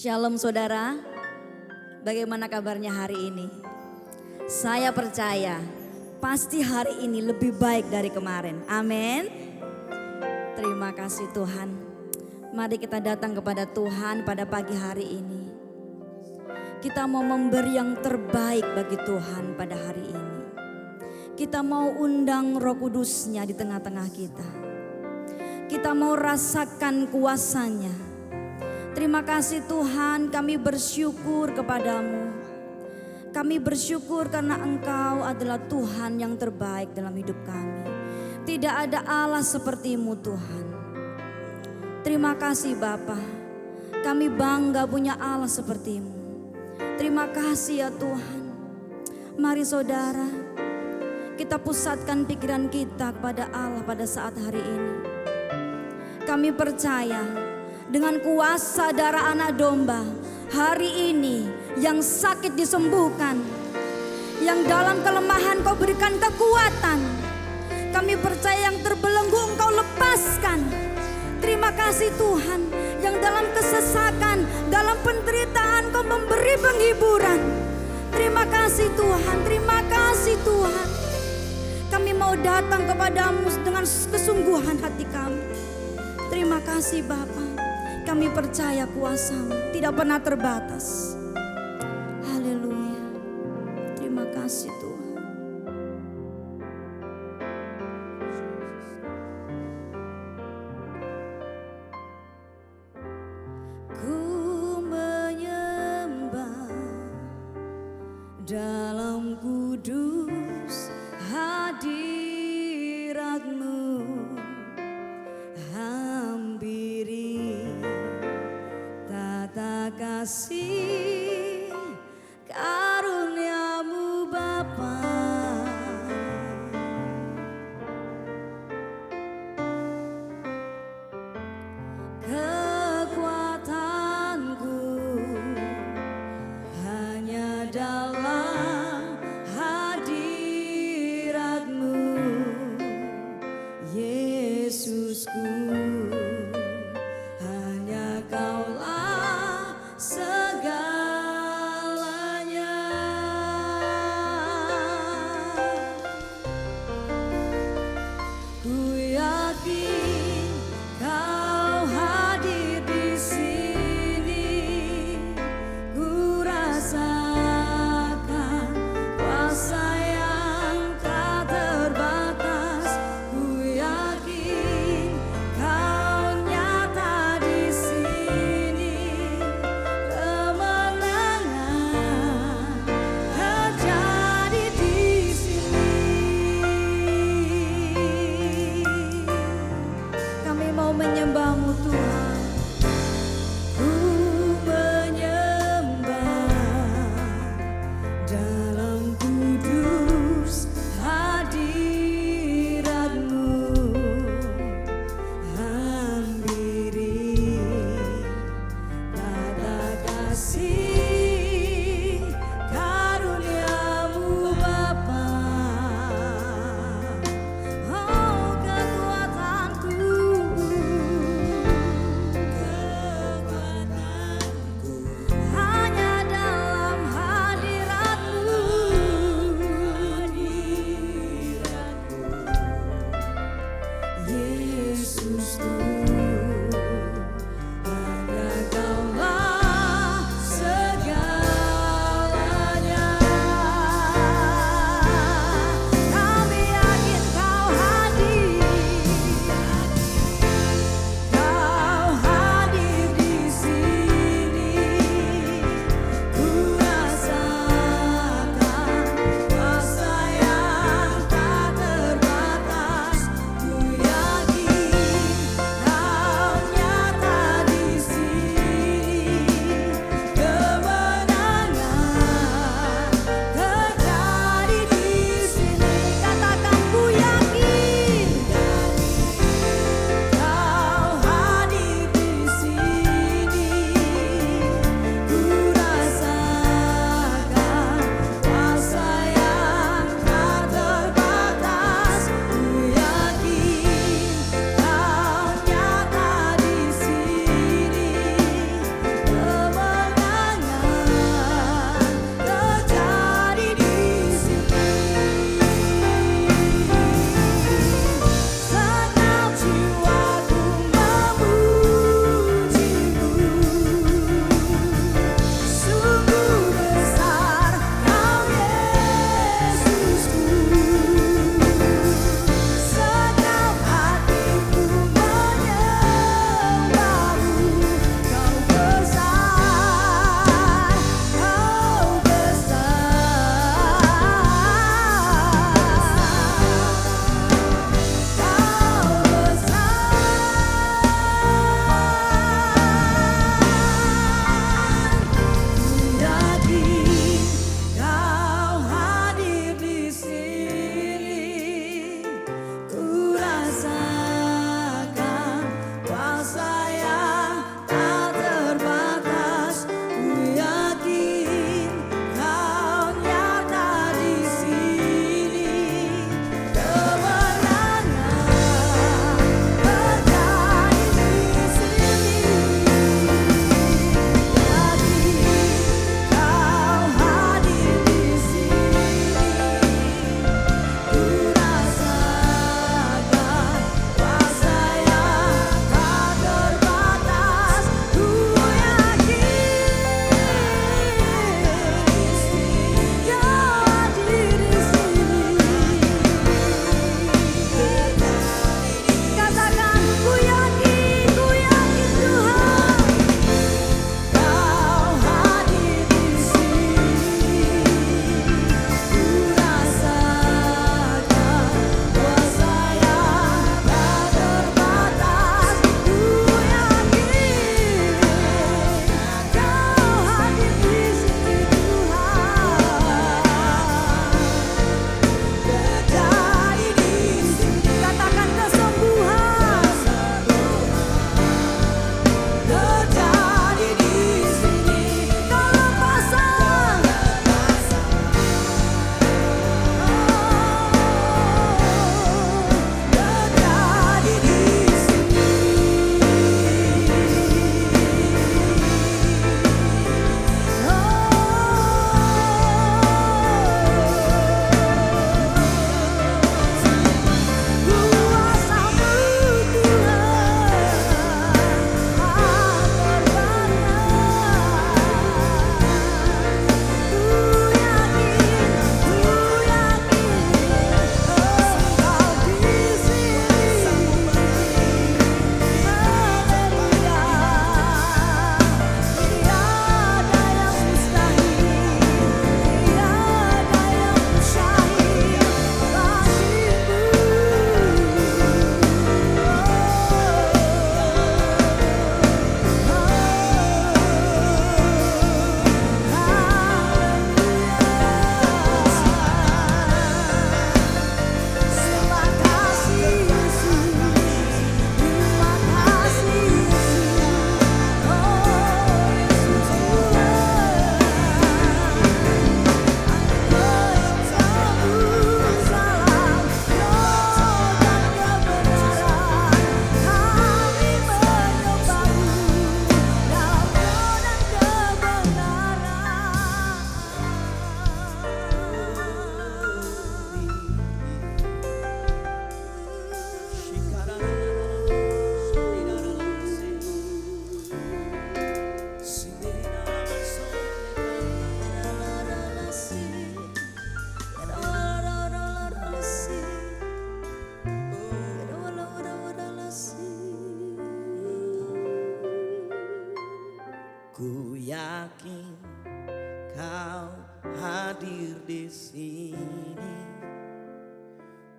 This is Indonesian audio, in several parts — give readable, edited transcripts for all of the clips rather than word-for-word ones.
Shalom saudara, bagaimana kabarnya hari ini? Saya percaya pasti hari ini lebih baik dari kemarin. Amin. Terima kasih Tuhan. Mari kita datang kepada Tuhan pada pagi hari ini. Kita mau memberi yang terbaik bagi Tuhan pada hari ini. Kita mau undang Roh Kudus-Nya di tengah-tengah kita. Kita mau rasakan kuasa-Nya. Terima kasih Tuhan, kami bersyukur kepadamu. Kami bersyukur karena Engkau adalah Tuhan yang terbaik dalam hidup kami. Tidak ada Allah seperti-Mu Tuhan. Terima kasih Bapa, kami bangga punya Allah seperti-Mu. Terima kasih ya Tuhan. Mari saudara, kita pusatkan pikiran kita kepada Allah pada saat hari ini. Kami percaya dengan kuasa darah anak domba, hari ini yang sakit disembuhkan, yang dalam kelemahan Kau berikan kekuatan. Kami percaya yang terbelenggu Engkau lepaskan. Terima kasih Tuhan, yang dalam kesesakan, dalam penderitaan Kau memberi penghiburan. Terima kasih Tuhan, terima kasih Tuhan. Kami mau datang kepadamu dengan kesungguhan hati kami. Terima kasih Bapa. Kami percaya kuasa-Mu tidak pernah terbatas. Haleluya. Terima kasih Tuhan. Ku menyembah dalam kudus hadirat-Mu. Hampiri tata kasih karunia-Mu Bapa. Kekuatanku hanya dalam hadirat-Mu, Yesusku. Hanya Kaulah segalanya.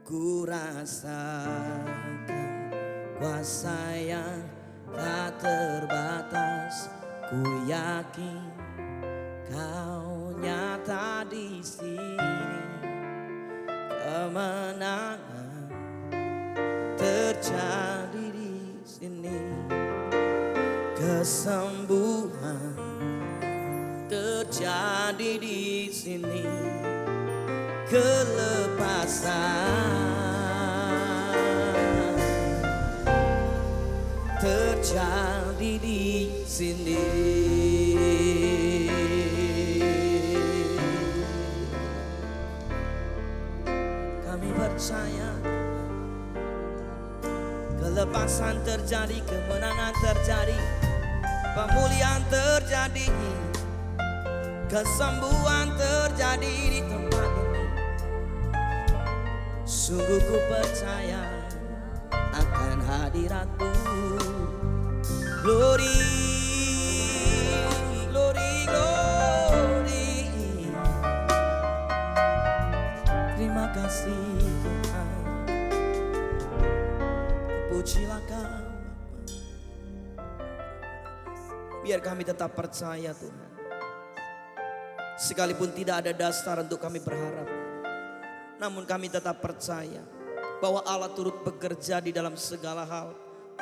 Ku rasakan kuasa yang tak terbatas. Ku yakin Kau nyata di sini. Kemenangan terjadi di sini. Kesembuhan terjadi di sini. Kelepasan terjadi di sini. Kami percaya kelepasan terjadi, kemenangan terjadi, pemulihan terjadi, kesembuhan terjadi di tempat ini. Sungguh ku percaya akan hadirat-Mu. Glory, glory, glory. Terima kasih Tuhan. Pujilah Kau. Biar kami tetap percaya Tuhan. Sekalipun tidak ada dasar untuk kami berharap, namun kami tetap percaya bahwa Allah turut bekerja di dalam segala hal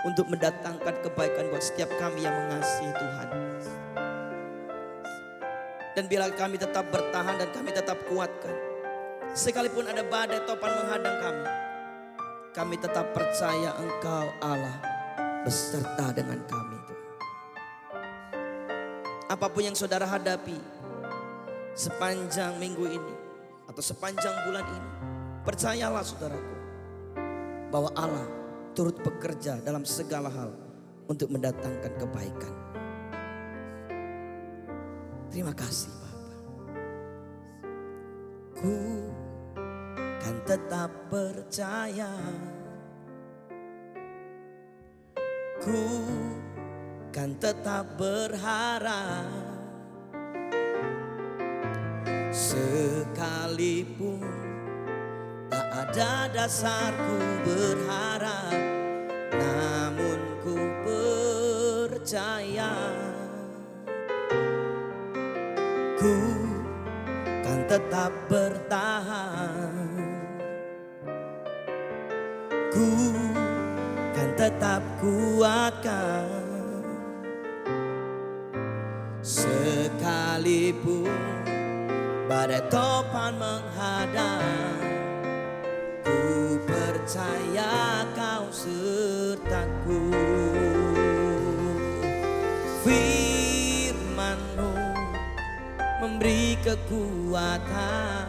untuk mendatangkan kebaikan buat setiap kami yang mengasihi Tuhan. Dan bila kami tetap bertahan dan kami tetap kuatkan, sekalipun ada badai topan menghadang kami tetap percaya Engkau Allah beserta dengan kami. Apapun yang saudara hadapi sepanjang minggu ini atau sepanjang bulan ini, percayalah saudaraku bahwa Allah turut bekerja dalam segala hal untuk mendatangkan kebaikan. Terima kasih Bapa. Ku kan tetap percaya, ku kan tetap berharap, sekalipun tak ada dasarku berharap, namun ku percaya. Ku kan tetap bertahan, ku kan tetap kuatkan, sekalipun badai topan menghadang. Ku percaya Kau sertaku. Firman-Mu memberi kekuatan,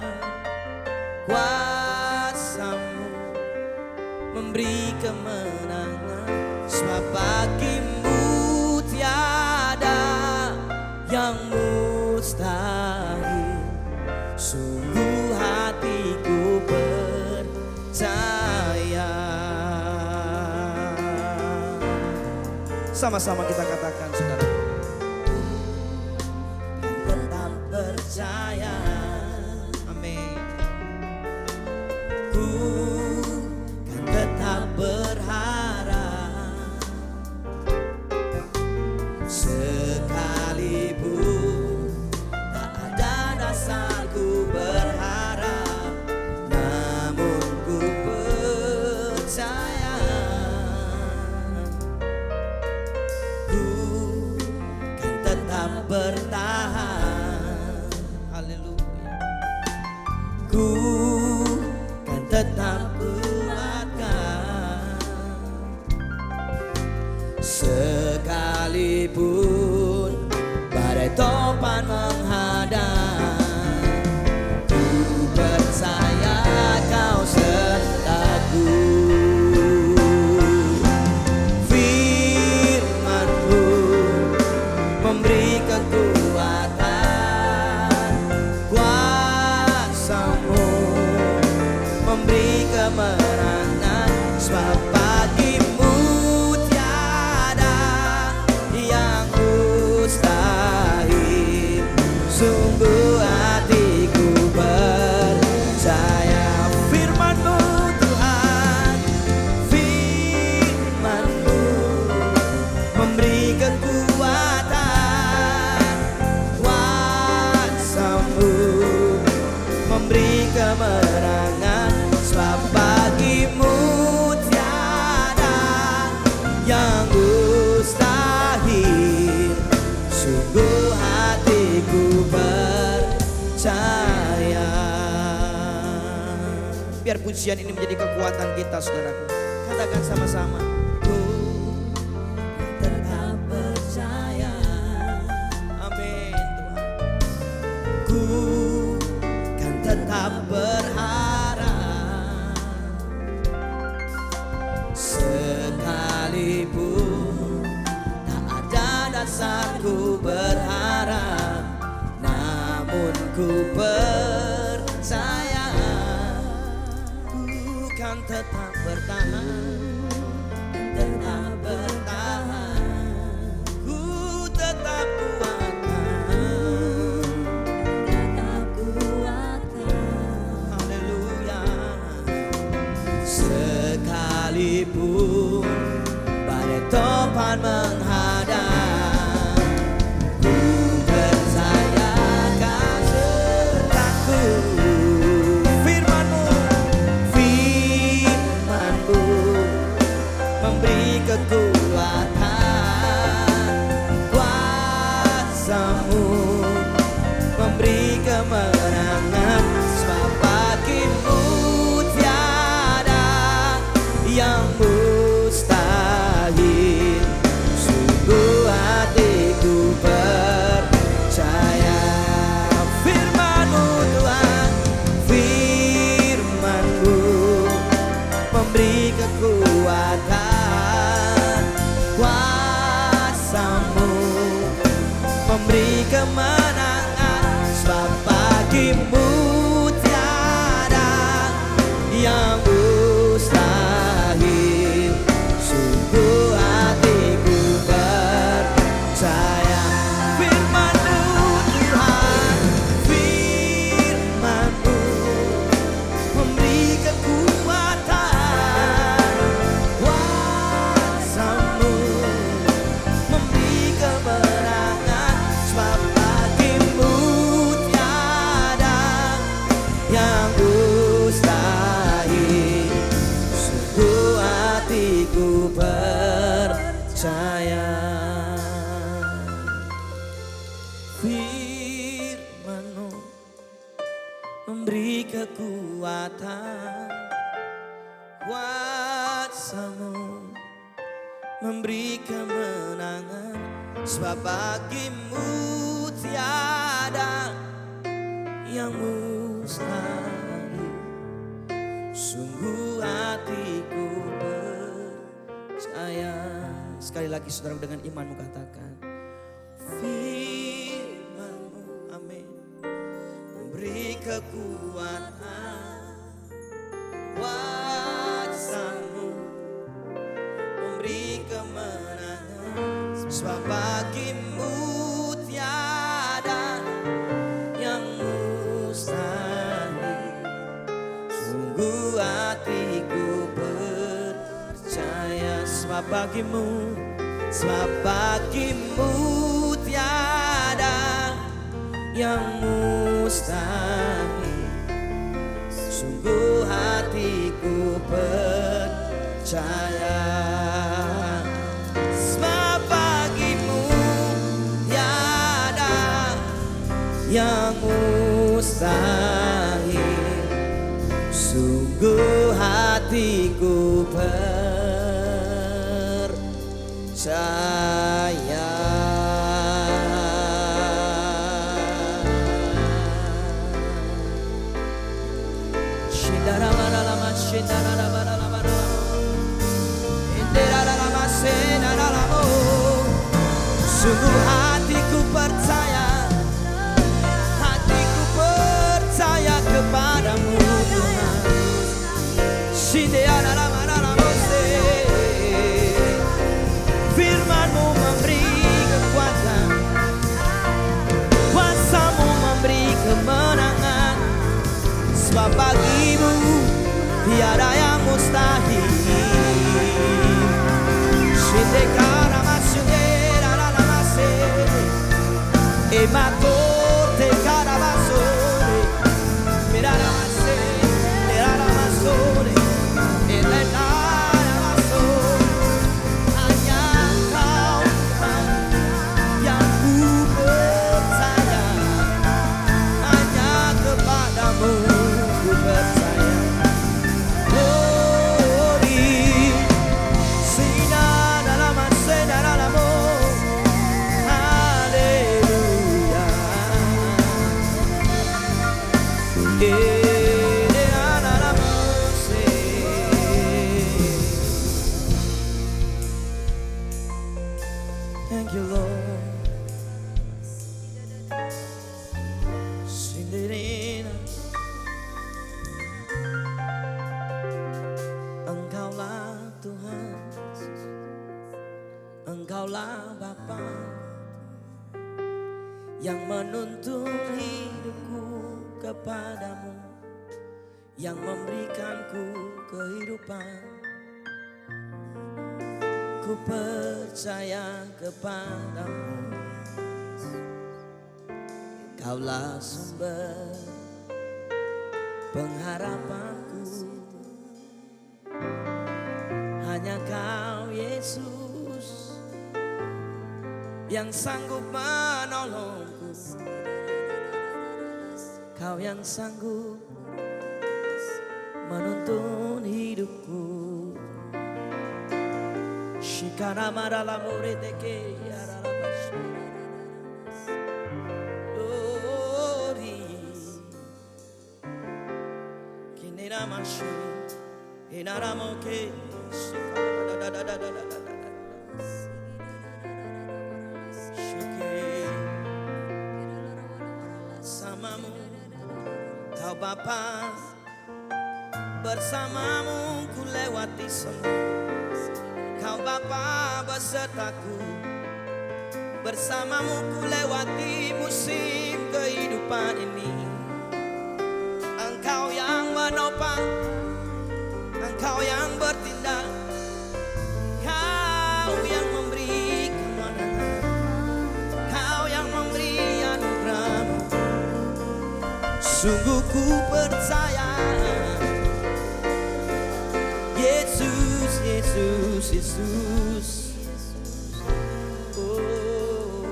kuasa-Mu memberi kemenangan. Sebab bagi-Mu tiada yang mustahil. Sungguh hatiku percaya. Sama-sama kita katakan saudara. Tetap percaya. Amin. Ku kan tetap berharap, sekalipun tak ada dasarku berharap, namun ku percaya. Ku kan tetap bertahan. Haleluya. Ku kan tetap kuatkan, sekalipun badai topan menghadang. Ku percaya Kau sertaku. Firman-Mu memberi kekuatan, kuasa-Mu memberi kemenangan. Sebab bagi-Mu tiada yang mustahil. Sungguh hatiku percaya. Firman-Mu memberi kemenangan. Sebab bagimu tiada yang mustahil. Sungguh hatiku percaya. Biar pujian ini menjadi kekuatan kita, saudaraku. Katakan sama-sama. Ku tetap percaya. Amin Tuhan. Ku kan tetap berharap. Sekalipun tak ada dasarku berharap, namun ku percaya. Ku kan tetap bertahan, tetap bertahan. Ku tetap kuatkan, tetap kuatkan. Haleluya. Sekalipun badai topan menghadang, ku percaya akan sertaku. Firman-Mu, Firman-Mu memberi kekuatan. Kuasa-Mu memberi kemenangan. Sebab bagimu tiada yang mustahil. Sungguh hatiku percaya. Firman-Mu Tuhan, Firman-Mu memberi kekuatan. Kuasa-Mu memberi kemenangan. Sebab bagimu tiada yang mustahil. Sungguh hatiku percaya. Firman-Mu Tuhan, Firman-Mu memberi kekuatan. Kuasa-Mu memberi kemenangan. Sebab bagimu tiada yang mustahil. Sungguh hatiku percaya. Firman-Mu memberi kekuatan. Kuasa-Mu memberi kemenangan. Sebab bagimu tiada yang mustahil. Sungguh hatiku percaya. Sekali lagi saudara, dengan imanmu katakan, Firman-Mu, amin, memberi kekuatan. Kuasa-Mu memberi kemenangan. Sebab bagimu tiada yang mustahil. Sungguh hatiku percaya. Sebab bagimu tiada yang mustahil. Sungguh hatiku percaya. Sebab bagimu tiada yang mustahil. Sungguh hatiku percaya. Sungguh hatiku percaya, hatiku percaya kepadamu Tuhan. Firman-Mu memberi kekuatan. Kuasa-Mu memberi kemenangan. Sebab bagimu tiada yang mustahil. Emato te carabasore, mirara Engkaulah Bapa yang menuntun hidupku kepadamu, yang memberikanku kehidupan. Ku percaya kepadamu, Kaulah sumber pengharapanku. Hanya Kau Yesus yang sanggup menolongku, Kau yang sanggup menuntun hidupku. Shikara marala moreteke yaralabasu. Lori kinera mashi inaramoke shikara da. Shike samamu Kau Bapa, bersamamu ku lewati semua. Kau Bapa besertaku, bersamamu ku lewati musim kehidupan ini. Engkau yang menopang, Engkau yang bertindak, Kau yang memberi kemenangan, Kau yang memberi anugerah-Mu. Sungguh ku percaya Yesus, Yesus, Yesus. Oh,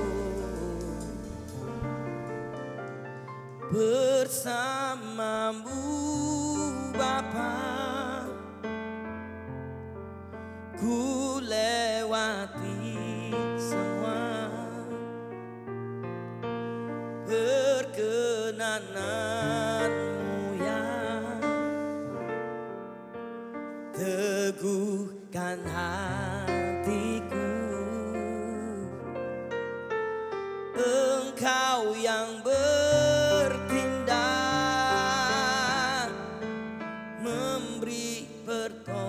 bersamamu Bapa, ku lewati semua. Perkenanan-Mu yang teguhkan hatiku. Engkau yang bertindak, memberi pertolongan.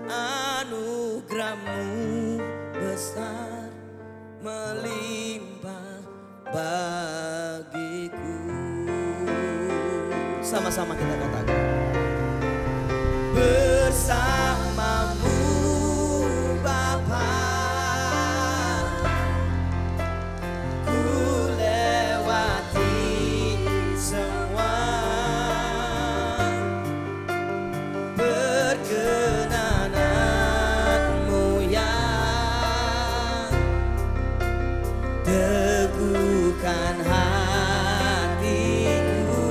Anugerah-Mu besar melimpah bagiku. Sama-sama kita katakan, bersamamu Bapa, ku lewati semua. Perkenanan-Mu yang teguhkan hatiku.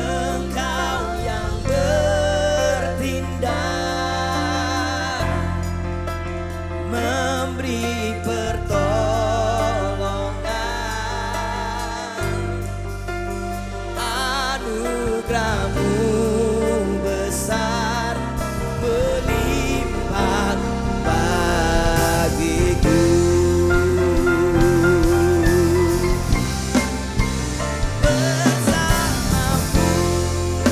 Engkau yang bertindak, memberi pertolongan. Anugerah-Mu besar melimpah bagiku. Bersamamu Bapa, ku lewati semua. Perkenanan-Mu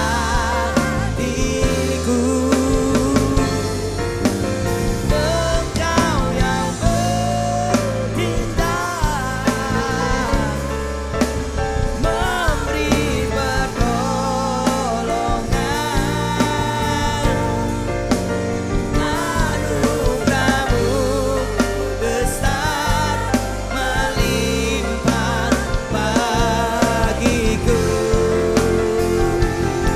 yang teguhkan hatiku. Engkau yang bertindak, memberi pertolongan. Anugerah-Mu besar melimpah bagiku.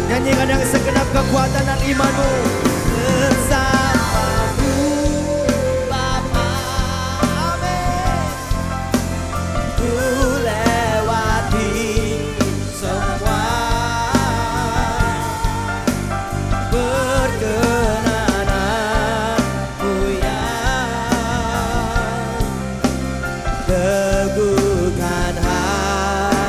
Nyanyikan yang segenap kekuatan dan iman-Mu. Bersamamu Bapa, amin. Ku lewati semua. Perkenanan-Mu yang teguhkan hatiku.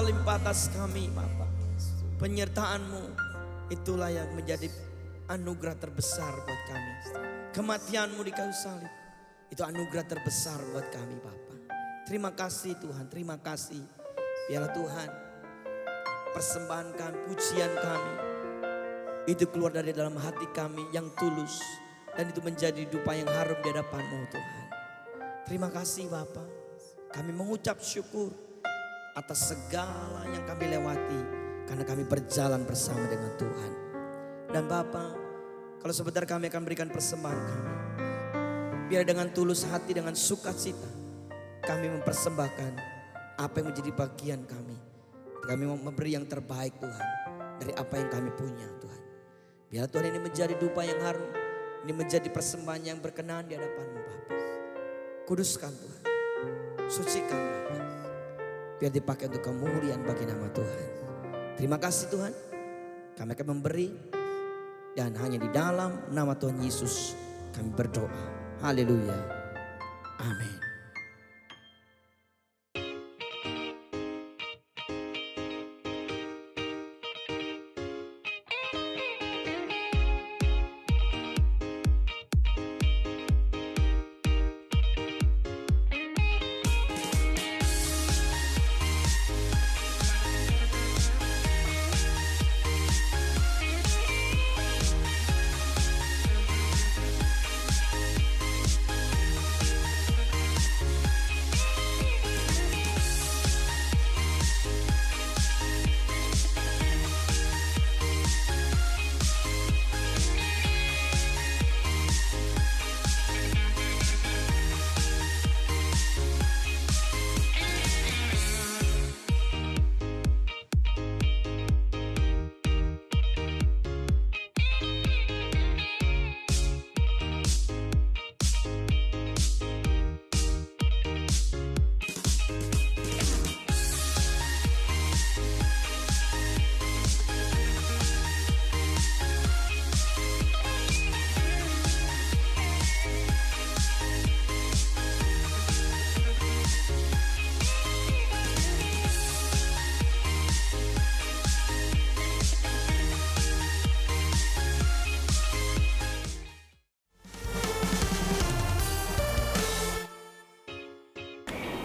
limpah atas kami Bapa. Penyertaan-Mu itulah yang menjadi anugerah terbesar buat kami. Kematian-Mu di kayu salib itu anugerah terbesar buat kami Bapa. Terima kasih Tuhan, terima kasih. Biarlah Tuhan persembahan kami, pujian kami itu keluar dari dalam hati kami yang tulus. Dan itu menjadi dupa yang harum di hadapan-Mu Tuhan. Terima kasih Bapa. Kami mengucap syukur atas segala yang kami lewati. Karena kami berjalan bersama dengan Tuhan. Dan Bapa, kalau sebentar kami akan berikan persembahan kami. Biar dengan tulus hati, dengan sukacita kami mempersembahkan apa yang menjadi bagian kami. Kami mau memberi yang terbaik Tuhan. Dari apa yang kami punya Tuhan. Biar Tuhan ini menjadi dupa yang harum. Ini menjadi persembahan yang berkenan di hadapan-Mu Bapa. Kuduskan Tuhan. Sucikan Bapa. Biar dipakai untuk kemuliaan bagi nama Tuhan. Terima kasih Tuhan. Kami akan memberi. Dan hanya di dalam nama Tuhan Yesus kami berdoa. Haleluya. Amin.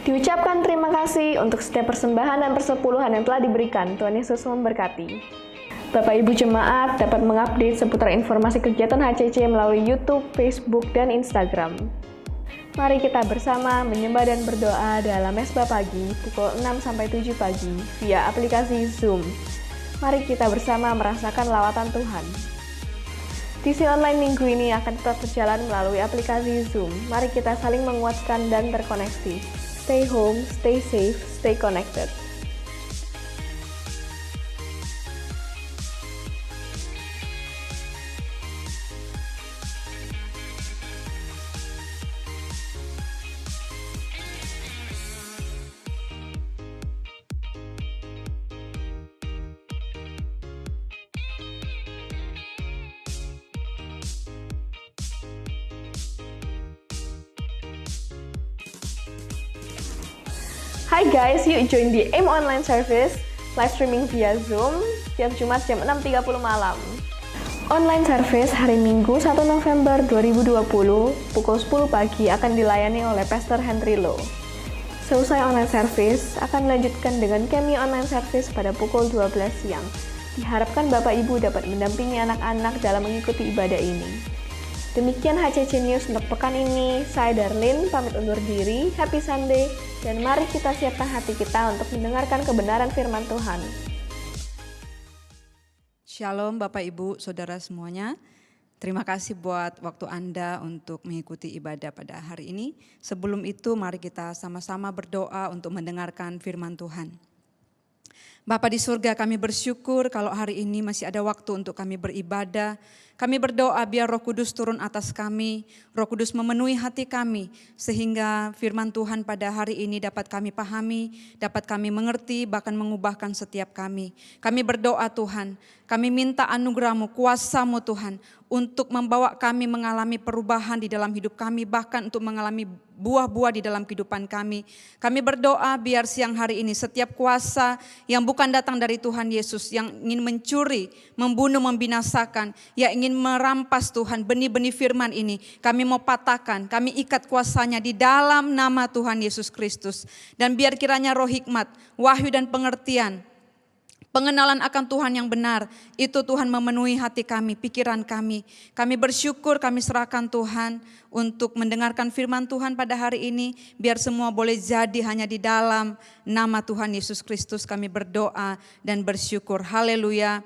Diucapkan terima kasih untuk setiap persembahan dan persepuluhan yang telah diberikan. Tuhan Yesus memberkati. Bapak Ibu Jemaat dapat mengupdate seputar informasi kegiatan HCC melalui YouTube, Facebook, dan Instagram. Mari kita bersama menyembah dan berdoa dalam Mesbah Pagi pukul 6-7 pagi via aplikasi Zoom. Mari kita bersama merasakan lawatan Tuhan. Disi online minggu ini akan tetap berjalan melalui aplikasi Zoom. Mari kita saling menguatkan dan terkoneksi. Stay home, stay safe, stay connected. Hai guys, yuk join di AIM Online Service, live streaming via Zoom, tiap Jumat jam 6.30 malam. Online service hari Minggu 1 November 2020, pukul 10 pagi akan dilayani oleh Pastor Henry Low. Seusai online service, akan melanjutkan dengan Kemi Online Service pada pukul 12 siang. Diharapkan Bapak Ibu dapat mendampingi anak-anak dalam mengikuti ibadah ini. Demikian HCC News untuk pekan ini. Saya Darlene, pamit undur diri. Happy Sunday, dan mari kita siapkan hati kita untuk mendengarkan kebenaran firman Tuhan. Shalom Bapak Ibu, Saudara semuanya. Terima kasih buat waktu Anda untuk mengikuti ibadah pada hari ini. Sebelum itu mari kita sama-sama berdoa untuk mendengarkan firman Tuhan. Bapa di surga, kami bersyukur kalau hari ini masih ada waktu untuk kami beribadah. Kami berdoa biar Roh Kudus turun atas kami, Roh Kudus memenuhi hati kami, sehingga firman Tuhan pada hari ini dapat kami pahami, dapat kami mengerti, bahkan mengubahkan setiap kami. Kami berdoa Tuhan, kami minta anugerah-Mu, kuasa-Mu Tuhan, untuk membawa kami mengalami perubahan di dalam hidup kami, bahkan untuk mengalami buah-buah di dalam kehidupan kami. Kami berdoa biar siang hari ini setiap kuasa yang bukan datang dari Tuhan Yesus, yang ingin mencuri, membunuh, membinasakan, yang ingin merampas Tuhan benih-benih firman ini, kami mau patahkan, kami ikat kuasanya di dalam nama Tuhan Yesus Kristus. Dan biar kiranya roh hikmat, wahyu dan pengertian, pengenalan akan Tuhan yang benar, itu Tuhan memenuhi hati kami, pikiran kami. Kami bersyukur, kami serahkan Tuhan untuk mendengarkan firman Tuhan pada hari ini. Biar semua boleh jadi hanya di dalam nama Tuhan Yesus Kristus kami berdoa dan bersyukur. Haleluya,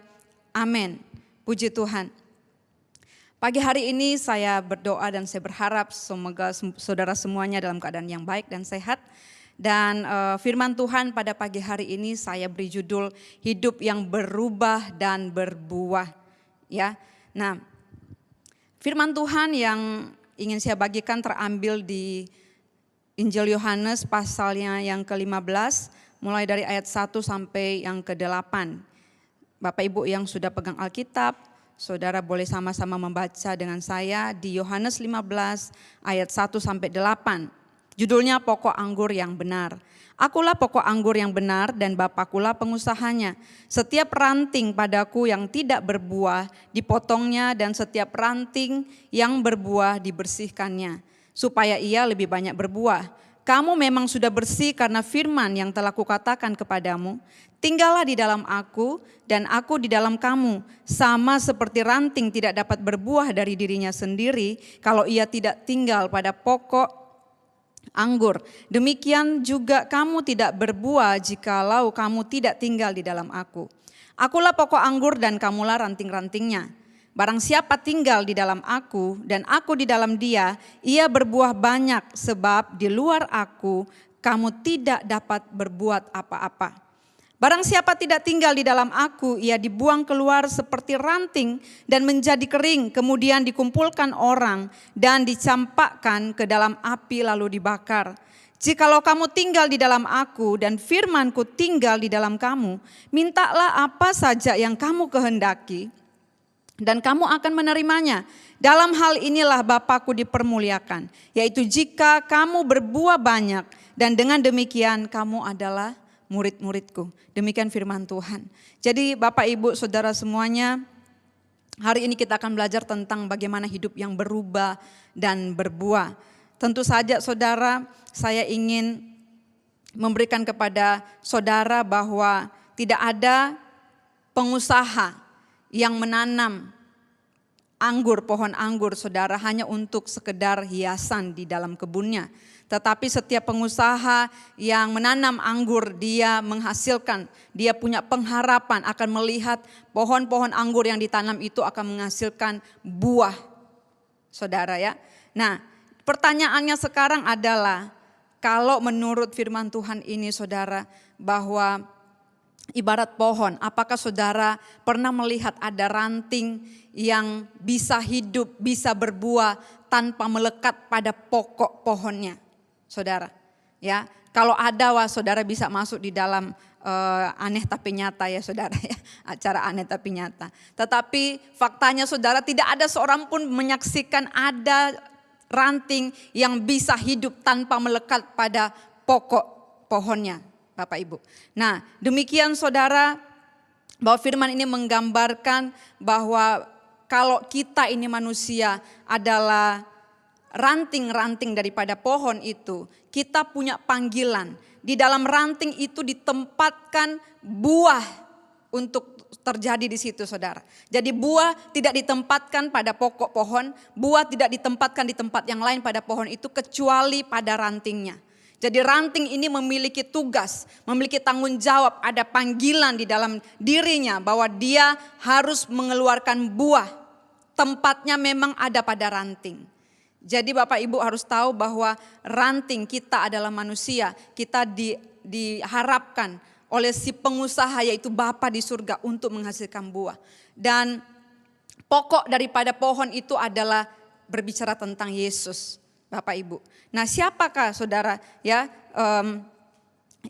amin. Puji Tuhan. Pagi hari ini saya berdoa dan saya berharap semoga saudara semuanya dalam keadaan yang baik dan sehat. Dan firman Tuhan pada pagi hari ini saya beri judul hidup yang berubah dan berbuah. Ya, nah firman Tuhan yang ingin saya bagikan terambil di Injil Yohanes pasalnya yang ke-15 mulai dari ayat 1 sampai yang ke-8. Bapak Ibu yang sudah pegang Alkitab, saudara boleh sama-sama membaca dengan saya di Yohanes 15 ayat 1 sampai 8. Judulnya pokok anggur yang benar. Akulah pokok anggur yang benar dan Bapakulah pengusahanya. Setiap ranting padaku yang tidak berbuah dipotongnya dan setiap ranting yang berbuah dibersihkannya. Supaya ia lebih banyak berbuah. Kamu memang sudah bersih karena firman yang telah kukatakan kepadamu. Tinggallah di dalam aku dan aku di dalam kamu. Sama seperti ranting tidak dapat berbuah dari dirinya sendiri kalau ia tidak tinggal pada pokok anggur. Demikian juga kamu tidak berbuah jikalau kamu tidak tinggal di dalam aku. Akulah pokok anggur dan kamulah ranting-rantingnya. Barang siapa tinggal di dalam aku dan aku di dalam dia, ia berbuah banyak sebab di luar aku kamu tidak dapat berbuat apa-apa. Barang siapa tidak tinggal di dalam aku, ia dibuang keluar seperti ranting dan menjadi kering, kemudian dikumpulkan orang dan dicampakkan ke dalam api lalu dibakar. Jikalau kamu tinggal di dalam aku dan firmanku tinggal di dalam kamu, mintalah apa saja yang kamu kehendaki dan kamu akan menerimanya. Dalam hal inilah Bapakku dipermuliakan, yaitu jika kamu berbuah banyak dan dengan demikian kamu adalah murid-muridku. Demikian firman Tuhan. Jadi Bapak Ibu Saudara semuanya, hari ini kita akan belajar tentang bagaimana hidup yang berubah dan berbuah. Tentu saja saudara, saya ingin memberikan kepada saudara bahwa tidak ada pengusaha yang menanam anggur, pohon anggur saudara hanya untuk sekedar hiasan di dalam kebunnya. Tetapi setiap pengusaha yang menanam anggur, dia menghasilkan, dia punya pengharapan akan melihat pohon-pohon anggur yang ditanam itu akan menghasilkan buah, saudara ya. Nah, pertanyaannya sekarang adalah, kalau menurut firman Tuhan ini saudara, bahwa ibarat pohon, apakah saudara pernah melihat ada ranting yang bisa hidup, bisa berbuah tanpa melekat pada pokok pohonnya? Saudara, ya, kalau ada saudara bisa masuk di dalam aneh tapi nyata ya saudara ya, acara aneh tapi nyata. Tetapi faktanya saudara, tidak ada seorang pun menyaksikan ada ranting yang bisa hidup tanpa melekat pada pokok pohonnya, Bapak Ibu. Nah, demikian saudara, bahwa firman ini menggambarkan bahwa kalau kita ini manusia adalah ranting-ranting daripada pohon itu, kita punya panggilan. Di dalam ranting itu ditempatkan buah untuk terjadi di situ saudara. Jadi buah tidak ditempatkan pada pokok pohon, buah tidak ditempatkan di tempat yang lain pada pohon itu kecuali pada rantingnya. Jadi ranting ini memiliki tugas, memiliki tanggung jawab, ada panggilan di dalam dirinya bahwa dia harus mengeluarkan buah. Tempatnya memang ada pada ranting. Jadi Bapak Ibu harus tahu bahwa ranting kita adalah manusia. Kita diharapkan oleh si pengusaha yaitu Bapa di surga untuk menghasilkan buah. Dan pokok daripada pohon itu adalah berbicara tentang Yesus, Bapak Ibu. Nah, siapakah saudara ya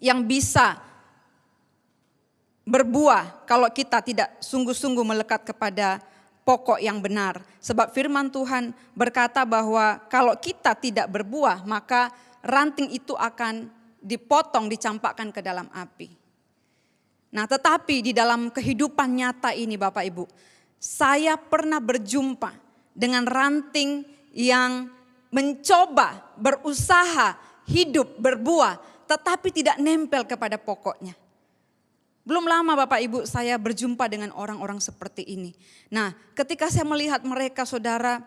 yang bisa berbuah kalau kita tidak sungguh-sungguh melekat kepada pokok yang benar? Sebab firman Tuhan berkata bahwa kalau kita tidak berbuah, maka ranting itu akan dipotong, dicampakkan ke dalam api. Nah, tetapi di dalam kehidupan nyata ini Bapak Ibu, saya pernah berjumpa dengan ranting yang mencoba berusaha hidup berbuah, tetapi tidak nempel kepada pokoknya. Belum lama Bapak Ibu saya berjumpa dengan orang-orang seperti ini. Nah, ketika saya melihat mereka saudara,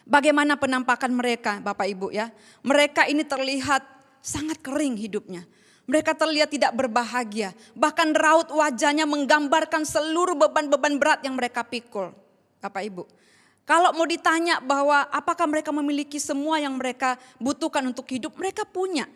bagaimana penampakan mereka Bapak Ibu ya. Mereka ini terlihat sangat kering hidupnya. Mereka terlihat tidak berbahagia. Bahkan raut wajahnya menggambarkan seluruh beban-beban berat yang mereka pikul. Bapak Ibu. Kalau mau ditanya bahwa apakah mereka memiliki semua yang mereka butuhkan untuk hidup, mereka punya.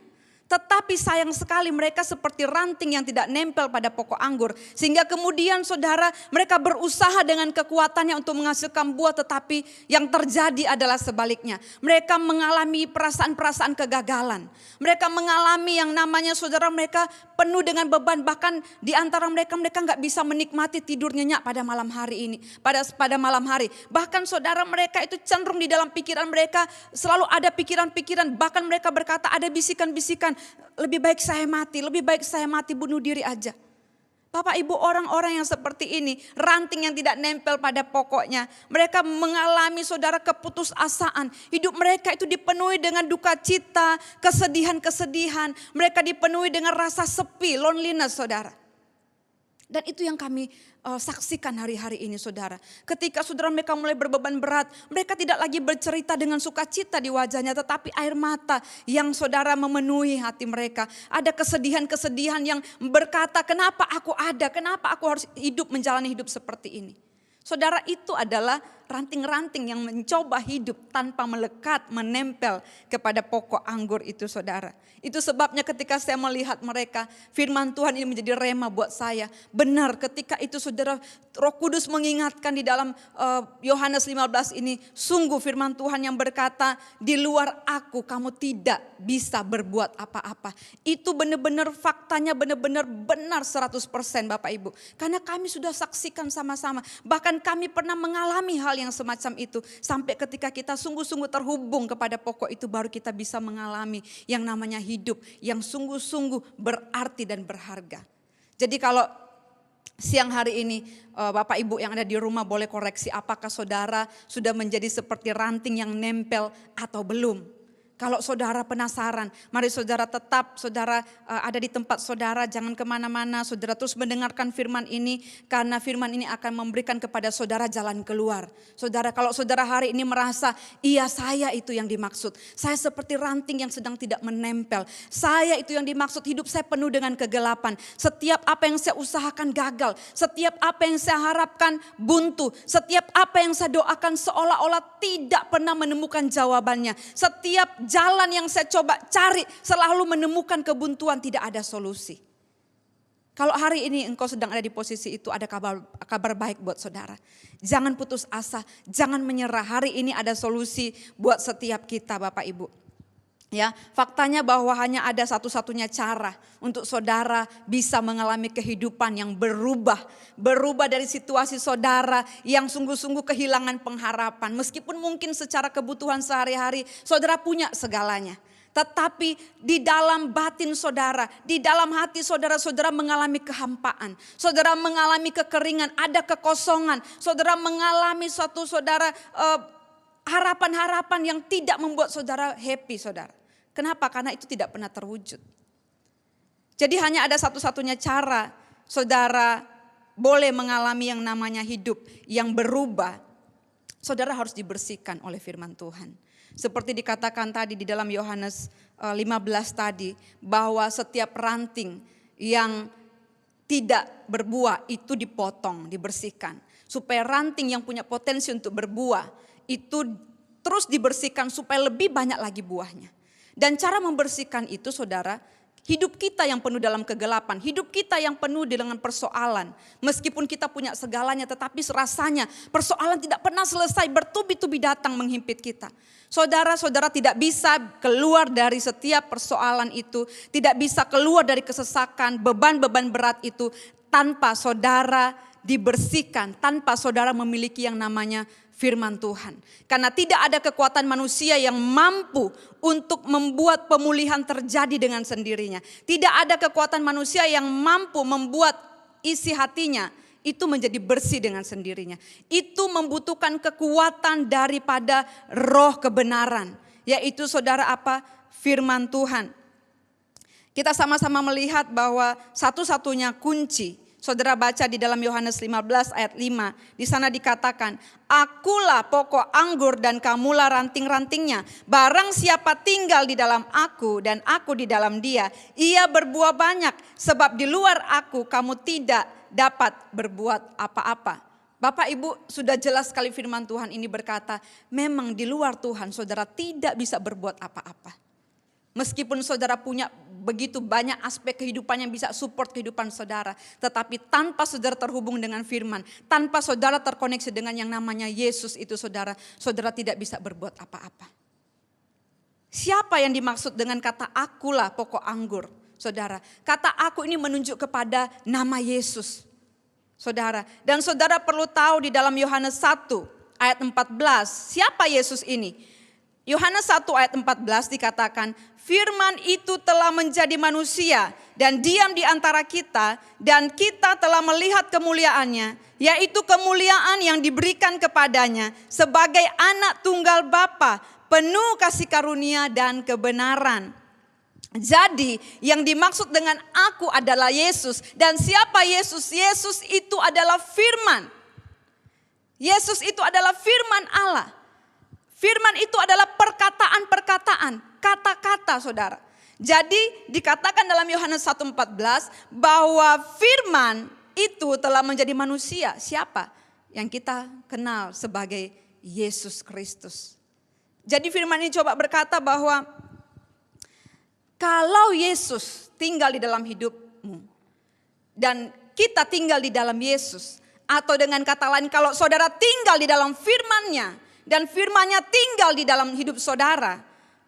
Tetapi sayang sekali mereka seperti ranting yang tidak nempel pada pokok anggur. Sehingga kemudian saudara mereka berusaha dengan kekuatannya untuk menghasilkan buah, tetapi yang terjadi adalah sebaliknya. Mereka mengalami perasaan-perasaan kegagalan. Mereka mengalami yang namanya saudara mereka penuh dengan beban. Bahkan di antara mereka nggak bisa menikmati tidur nyenyak pada malam hari ini. Pada malam hari. Bahkan saudara mereka itu cenderung di dalam pikiran mereka selalu ada pikiran-pikiran. Bahkan mereka berkata ada bisikan-bisikan. Lebih baik saya mati, bunuh diri aja. Bapak Ibu, orang-orang yang seperti ini, ranting yang tidak nempel pada pokoknya. Mereka mengalami saudara keputusasaan. Hidup mereka itu dipenuhi dengan duka cita, kesedihan-kesedihan. Mereka dipenuhi dengan rasa sepi, loneliness saudara. Dan itu yang kami saksikan hari-hari ini saudara. Ketika saudara mereka mulai berbeban berat, mereka tidak lagi bercerita dengan sukacita di wajahnya, tetapi air mata yang saudara memenuhi hati mereka. Ada kesedihan-kesedihan yang berkata, kenapa aku ada, kenapa aku harus menjalani hidup seperti ini. Saudara, itu adalah ranting-ranting yang mencoba hidup tanpa melekat, menempel kepada pokok anggur itu saudara. Itu sebabnya ketika saya melihat mereka, firman Tuhan ini menjadi rema buat saya. Benar ketika itu saudara, Roh Kudus mengingatkan di dalam Yohanes 15 ini, sungguh firman Tuhan yang berkata, di luar aku kamu tidak bisa berbuat apa-apa. Itu benar-benar faktanya benar-benar benar 100% Bapak Ibu. Karena kami sudah saksikan sama-sama. Bahkan kami pernah mengalami hal yang semacam itu. Sampai ketika kita sungguh-sungguh terhubung kepada pokok itu, baru kita bisa mengalami yang namanya hidup yang sungguh-sungguh berarti dan berharga. Jadi kalau siang hari ini Bapak Ibu yang ada di rumah boleh koreksi, apakah saudara sudah menjadi seperti ranting yang nempel atau belum? Kalau saudara penasaran, mari saudara tetap saudara ada di tempat saudara, jangan kemana-mana. Saudara terus mendengarkan firman ini, karena firman ini akan memberikan kepada saudara jalan keluar. Saudara, kalau saudara hari ini merasa, iya saya itu yang dimaksud. Saya seperti ranting yang sedang tidak menempel. Saya itu yang dimaksud, hidup saya penuh dengan kegelapan. Setiap apa yang saya usahakan gagal. Setiap apa yang saya harapkan buntu. Setiap apa yang saya doakan seolah-olah tidak pernah menemukan jawabannya. Setiap jalan yang saya coba cari selalu menemukan kebuntuan, tidak ada solusi. Kalau hari ini engkau sedang ada di posisi itu, ada kabar baik buat saudara. Jangan putus asa, jangan menyerah. Hari ini ada solusi buat setiap kita Bapak Ibu. Ya, faktanya bahwa hanya ada satu-satunya cara untuk saudara bisa mengalami kehidupan yang berubah dari situasi saudara yang sungguh-sungguh kehilangan pengharapan. Meskipun mungkin secara kebutuhan sehari-hari saudara punya segalanya. Tetapi di dalam batin saudara, di dalam hati saudara, saudara mengalami kehampaan. Saudara mengalami kekeringan, ada kekosongan. Saudara mengalami suatu saudara harapan-harapan yang tidak membuat saudara happy saudara. Kenapa? Karena itu tidak pernah terwujud. Jadi hanya ada satu-satunya cara saudara boleh mengalami yang namanya hidup yang berubah. Saudara harus dibersihkan oleh firman Tuhan. Seperti dikatakan tadi di dalam Yohanes 15 tadi, bahwa setiap ranting yang tidak berbuah itu dipotong, dibersihkan. Supaya ranting yang punya potensi untuk berbuah itu terus dibersihkan supaya lebih banyak lagi buahnya. Dan cara membersihkan itu saudara, Hidup kita yang penuh dalam kegelapan, hidup kita yang penuh dengan persoalan. Meskipun kita punya segalanya, tetapi rasanya persoalan tidak pernah selesai, bertubi-tubi datang menghimpit kita. Saudara-saudara tidak bisa keluar dari setiap persoalan itu, tidak bisa keluar dari kesesakan, beban-beban berat itu tanpa saudara dibersihkan, tanpa saudara memiliki yang namanya firman Tuhan. Karena tidak ada kekuatan manusia yang mampu untuk membuat pemulihan terjadi dengan sendirinya. Tidak ada kekuatan manusia yang mampu membuat isi hatinya itu menjadi bersih dengan sendirinya. Itu membutuhkan kekuatan daripada roh kebenaran. Yaitu saudara apa? Firman Tuhan. Kita sama-sama melihat bahwa satu-satunya kunci, saudara baca di dalam Yohanes 15 ayat 5. Di sana dikatakan, akulah pokok anggur dan kamulah ranting-rantingnya. Barang siapa tinggal di dalam aku dan aku di dalam dia, ia berbuah banyak. Sebab di luar aku kamu tidak dapat berbuat apa-apa. Bapak Ibu, sudah jelas sekali firman Tuhan ini berkata, memang di luar Tuhan saudara tidak bisa berbuat apa-apa. Meskipun saudara punya begitu banyak aspek kehidupan yang bisa support kehidupan saudara. Tetapi tanpa saudara terhubung dengan firman, tanpa saudara terkoneksi dengan yang namanya Yesus itu saudara tidak bisa berbuat apa-apa. Siapa yang dimaksud dengan kata akulah pokok anggur? Saudara, kata aku ini menunjuk kepada nama Yesus. Saudara, dan saudara perlu tahu di dalam Yohanes 1 ayat 14, siapa Yesus ini? Yohanes 1 ayat 14 dikatakan, firman itu telah menjadi manusia dan diam di antara kita dan kita telah melihat kemuliaannya, yaitu kemuliaan yang diberikan kepadanya sebagai anak tunggal Bapa, penuh kasih karunia dan kebenaran. Jadi yang dimaksud dengan aku adalah Yesus. Dan siapa Yesus? Yesus itu adalah firman. Yesus itu adalah firman Allah. Firman itu adalah perkataan-perkataan, kata-kata saudara. Jadi dikatakan dalam Yohanes 1:14 bahwa firman itu telah menjadi manusia. Siapa? Yang kita kenal sebagai Yesus Kristus. Jadi firman ini coba berkata bahwa kalau Yesus tinggal di dalam hidupmu dan kita tinggal di dalam Yesus, atau dengan kata lain kalau saudara tinggal di dalam firman-Nya, dan firman-Nya tinggal di dalam hidup saudara,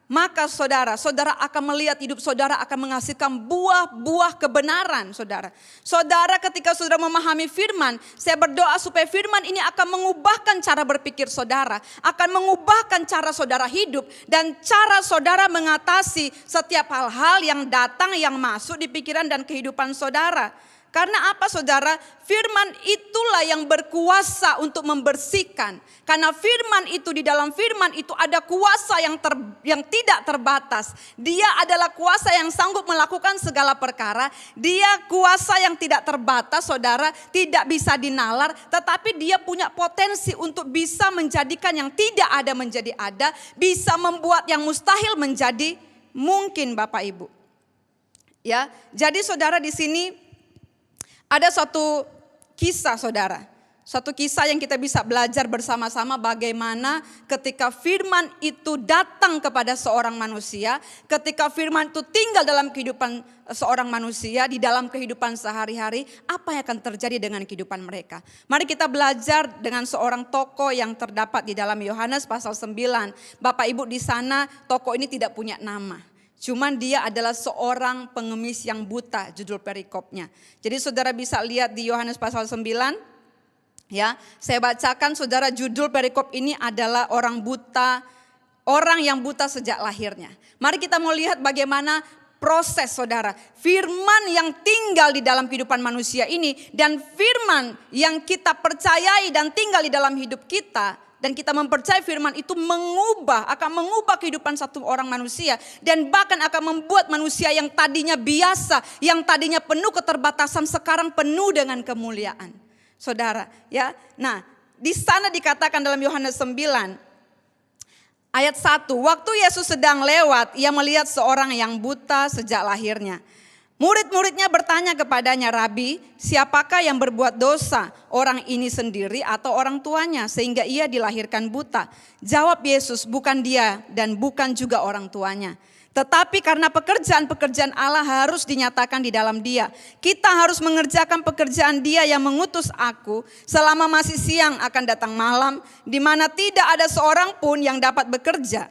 maka saudara akan melihat hidup saudara akan menghasilkan buah-buah kebenaran saudara. Saudara ketika saudara memahami firman, saya berdoa supaya firman ini akan mengubahkan cara berpikir saudara, akan mengubahkan cara saudara hidup dan cara saudara mengatasi setiap hal-hal yang datang, yang masuk di pikiran dan kehidupan saudara. Karena apa saudara? Firman itulah yang berkuasa untuk membersihkan. Karena firman itu, di dalam firman itu ada kuasa yang tidak terbatas. Dia adalah kuasa yang sanggup melakukan segala perkara. Dia kuasa yang tidak terbatas saudara, tidak bisa dinalar. Tetapi dia punya potensi untuk bisa menjadikan yang tidak ada menjadi ada. Bisa membuat yang mustahil menjadi mungkin Bapak Ibu. Ya, jadi saudara di sini ada satu kisah saudara, satu kisah yang kita bisa belajar bersama-sama bagaimana ketika firman itu datang kepada seorang manusia, ketika firman itu tinggal dalam kehidupan seorang manusia, di dalam kehidupan sehari-hari, apa yang akan terjadi dengan kehidupan mereka. Mari kita belajar dengan seorang tokoh yang terdapat di dalam Yohanes pasal 9. Bapak Ibu di sana tokoh ini tidak punya nama. Cuman dia adalah seorang pengemis yang buta, judul perikopnya. Jadi saudara bisa lihat di Yohanes pasal 9. Ya, saya bacakan saudara, judul perikop ini adalah orang buta, orang yang buta sejak lahirnya. Mari kita mau lihat bagaimana proses saudara. Firman yang tinggal di dalam kehidupan manusia ini dan firman yang kita percayai dan tinggal di dalam hidup kita. Dan kita mempercayai firman itu akan mengubah kehidupan satu orang manusia. Dan bahkan akan membuat manusia yang tadinya biasa, yang tadinya penuh keterbatasan, sekarang penuh dengan kemuliaan. Saudara, ya. Nah, di sana dikatakan dalam Yohanes 9 ayat 1, waktu Yesus sedang lewat, ia melihat seorang yang buta sejak lahirnya. Murid-muridnya bertanya kepadanya, Rabi, siapakah yang berbuat dosa, orang ini sendiri atau orang tuanya sehingga ia dilahirkan buta? Jawab Yesus, bukan dia dan bukan juga orang tuanya. Tetapi karena pekerjaan-pekerjaan Allah harus dinyatakan di dalam dia. Kita harus mengerjakan pekerjaan dia yang mengutus aku. Selama masih siang akan datang malam, di mana tidak ada seorang pun yang dapat bekerja.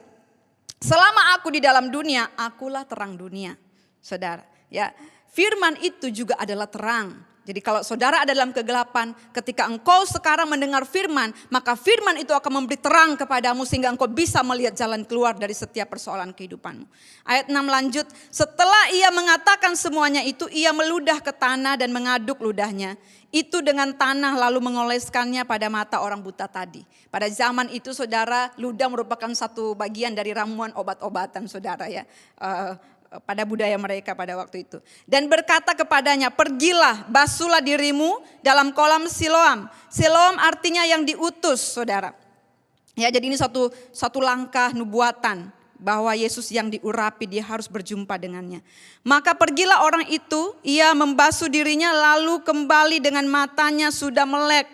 Selama aku di dalam dunia, akulah terang dunia. Saudara, ya, firman itu juga adalah terang. Jadi kalau saudara ada dalam kegelapan, ketika engkau sekarang mendengar firman, maka firman itu akan memberi terang kepadamu sehingga engkau bisa melihat jalan keluar dari setiap persoalan kehidupanmu. Ayat 6 lanjut, setelah ia mengatakan semuanya itu, ia meludah ke tanah dan mengaduk ludahnya. Itu dengan tanah lalu mengoleskannya pada mata orang buta tadi. Pada zaman itu saudara, ludah merupakan satu bagian dari ramuan obat-obatan saudara ya. Pada budaya mereka pada waktu itu. Dan berkata kepadanya, pergilah, basuhlah dirimu dalam kolam Siloam. Siloam artinya yang diutus, saudara. Ya, jadi ini satu langkah nubuatan bahwa Yesus yang diurapi, dia harus berjumpa dengannya. Maka pergilah orang itu, ia membasuh dirinya lalu kembali dengan matanya sudah melek.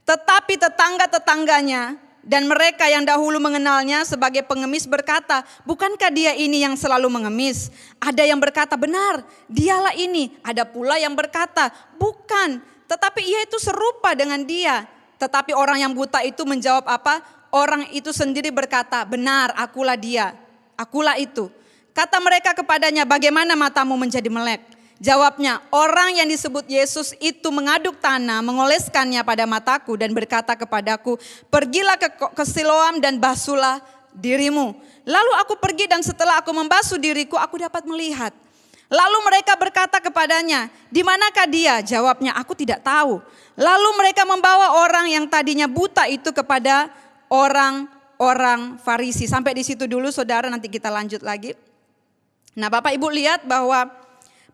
Tetapi tetangga-tetangganya dan mereka yang dahulu mengenalnya sebagai pengemis berkata, bukankah dia ini yang selalu mengemis? Ada yang berkata, benar, dialah ini. Ada pula yang berkata, bukan, tetapi ia itu serupa dengan dia. Tetapi orang yang buta itu menjawab apa? Orang itu sendiri berkata, benar, akulah dia, akulah itu. Kata mereka kepadanya, bagaimana matamu menjadi melek? Jawabnya, orang yang disebut Yesus itu mengaduk tanah, mengoleskannya pada mataku dan berkata kepadaku, pergilah ke Siloam dan basuhlah dirimu. Lalu aku pergi dan setelah aku membasuh diriku, aku dapat melihat. Lalu mereka berkata kepadanya, di manakah dia? Jawabnya, aku tidak tahu. Lalu mereka membawa orang yang tadinya buta itu kepada orang-orang Farisi. Sampai di situ dulu saudara, nanti kita lanjut lagi. Nah Bapak Ibu lihat bahwa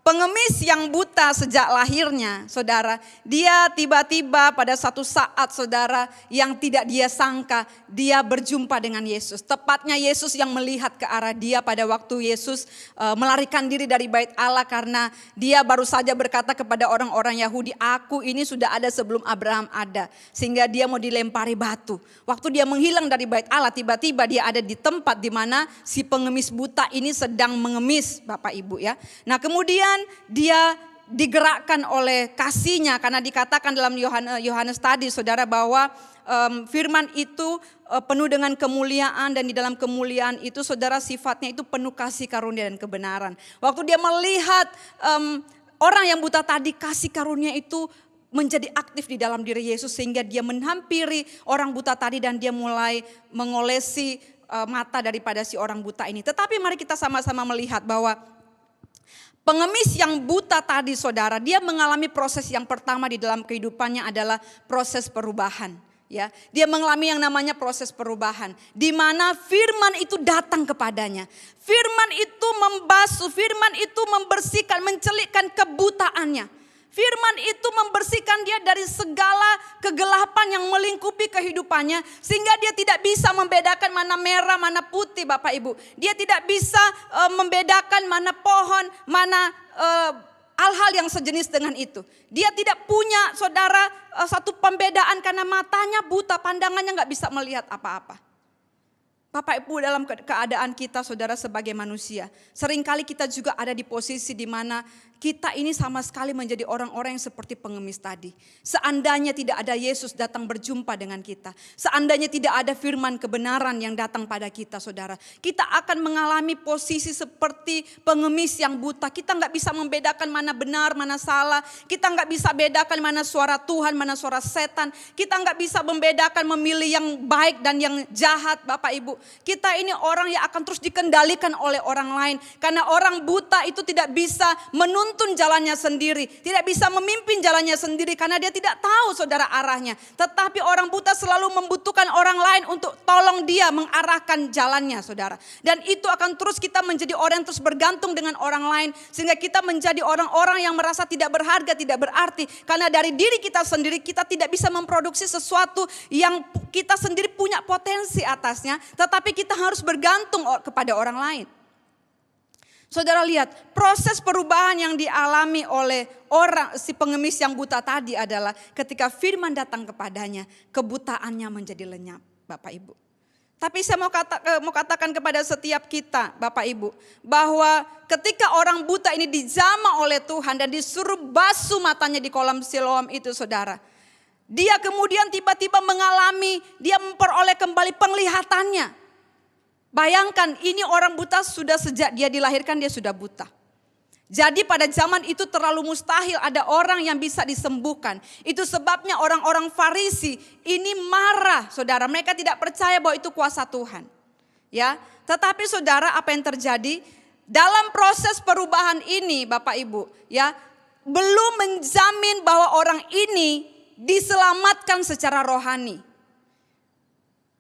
pengemis yang buta sejak lahirnya, saudara, dia tiba-tiba pada satu saat, saudara, yang tidak dia sangka, dia berjumpa dengan Yesus. Tepatnya Yesus yang melihat ke arah dia pada waktu Yesus melarikan diri dari bait Allah karena dia baru saja berkata kepada orang-orang Yahudi, aku ini sudah ada sebelum Abraham ada. Sehingga dia mau dilempari batu. Waktu dia menghilang dari bait Allah, tiba-tiba dia ada di tempat di mana si pengemis buta ini sedang mengemis, Bapak Ibu ya. Nah kemudian dia digerakkan oleh kasihnya karena dikatakan dalam Yohanes tadi saudara bahwa firman itu penuh dengan kemuliaan dan di dalam kemuliaan itu saudara sifatnya itu penuh kasih karunia dan kebenaran. Waktu dia melihat orang yang buta tadi, kasih karunia itu menjadi aktif di dalam diri Yesus sehingga dia menghampiri orang buta tadi dan dia mulai mengolesi mata daripada si orang buta ini. Tetapi mari kita sama-sama melihat bahwa pengemis yang buta tadi saudara, dia mengalami proses yang pertama di dalam kehidupannya adalah proses perubahan. Ya, dia mengalami yang namanya proses perubahan, di mana firman itu datang kepadanya. Firman itu membasuh, firman itu membersihkan, mencelikkan kebutaannya. Firman itu membersihkan dia dari segala kegelapan yang melingkupi kehidupannya. Sehingga dia tidak bisa membedakan mana merah, mana putih Bapak Ibu. Dia tidak bisa membedakan mana pohon, mana hal-hal yang sejenis dengan itu. Dia tidak punya saudara satu pembedaan karena matanya buta, pandangannya gak bisa melihat apa-apa. Bapak Ibu dalam keadaan kita saudara sebagai manusia. Seringkali kita juga ada di posisi di mana kita ini sama sekali menjadi orang-orang yang seperti pengemis tadi. Seandainya tidak ada Yesus datang berjumpa dengan kita. Seandainya tidak ada firman kebenaran yang datang pada kita saudara. Kita akan mengalami posisi seperti pengemis yang buta. Kita gak bisa membedakan mana benar, mana salah. Kita gak bisa bedakan mana suara Tuhan, mana suara setan. Kita gak bisa membedakan memilih yang baik dan yang jahat Bapak Ibu. Kita ini orang yang akan terus dikendalikan oleh orang lain. Karena orang buta itu tidak bisa menuntun jalannya sendiri. Tidak bisa memimpin jalannya sendiri karena dia tidak tahu saudara arahnya. Tetapi orang buta selalu membutuhkan orang lain untuk tolong dia mengarahkan jalannya saudara. Dan itu akan terus kita menjadi orang yang terus bergantung dengan orang lain. Sehingga kita menjadi orang-orang yang merasa tidak berharga, tidak berarti. Karena dari diri kita sendiri kita tidak bisa memproduksi sesuatu yang kita sendiri punya potensi atasnya. Tetapi kita harus bergantung kepada orang lain. Saudara lihat, proses perubahan yang dialami oleh si pengemis yang buta tadi adalah ketika firman datang kepadanya, kebutaannya menjadi lenyap, Bapak Ibu. Tapi saya mau katakan kepada setiap kita Bapak Ibu, bahwa ketika orang buta ini dijamah oleh Tuhan dan disuruh basuh matanya di kolam Siloam itu saudara. Dia kemudian tiba-tiba mengalami, dia memperoleh kembali penglihatannya. Bayangkan ini orang buta sudah sejak dia dilahirkan dia sudah buta. Jadi pada zaman itu terlalu mustahil ada orang yang bisa disembuhkan. Itu sebabnya orang-orang Farisi ini marah, saudara. Mereka tidak percaya bahwa itu kuasa Tuhan. Ya, tetapi saudara, apa yang terjadi dalam proses perubahan ini, Bapak Ibu, ya, belum menjamin bahwa orang ini diselamatkan secara rohani.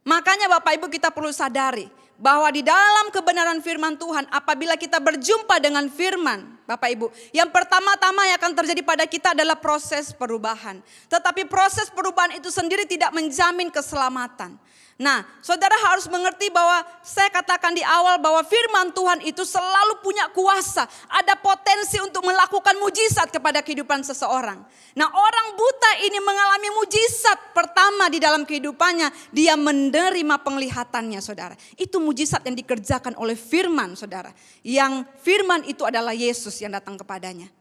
Makanya Bapak Ibu kita perlu sadari bahwa di dalam kebenaran firman Tuhan, apabila kita berjumpa dengan firman, Bapak Ibu, yang pertama-tama yang akan terjadi pada kita adalah proses perubahan. Tetapi proses perubahan itu sendiri tidak menjamin keselamatan. Nah, saudara harus mengerti bahwa saya katakan di awal bahwa firman Tuhan itu selalu punya kuasa. Ada potensi untuk melakukan mujizat kepada kehidupan seseorang. Nah, orang buta ini mengalami mujizat pertama di dalam kehidupannya. Dia menerima penglihatannya, saudara. Itu mujizat yang dikerjakan oleh firman, saudara. Yang firman itu adalah Yesus yang datang kepadanya.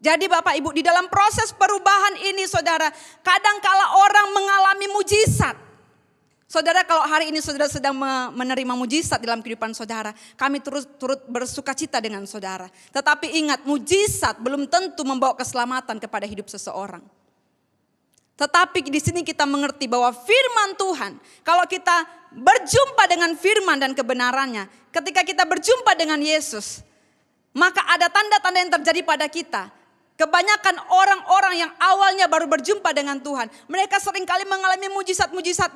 Jadi Bapak Ibu, di dalam proses perubahan ini, saudara, kadangkala orang mengalami mujizat. Saudara, kalau hari ini saudara sedang menerima mujizat dalam kehidupan saudara, kami turut bersuka cita dengan saudara. Tetapi ingat, mujizat belum tentu membawa keselamatan kepada hidup seseorang. Tetapi di sini kita mengerti bahwa firman Tuhan, kalau kita berjumpa dengan firman dan kebenarannya, ketika kita berjumpa dengan Yesus, maka ada tanda-tanda yang terjadi pada kita. Kebanyakan orang-orang yang awalnya baru berjumpa dengan Tuhan, mereka seringkali mengalami mujizat-mujizat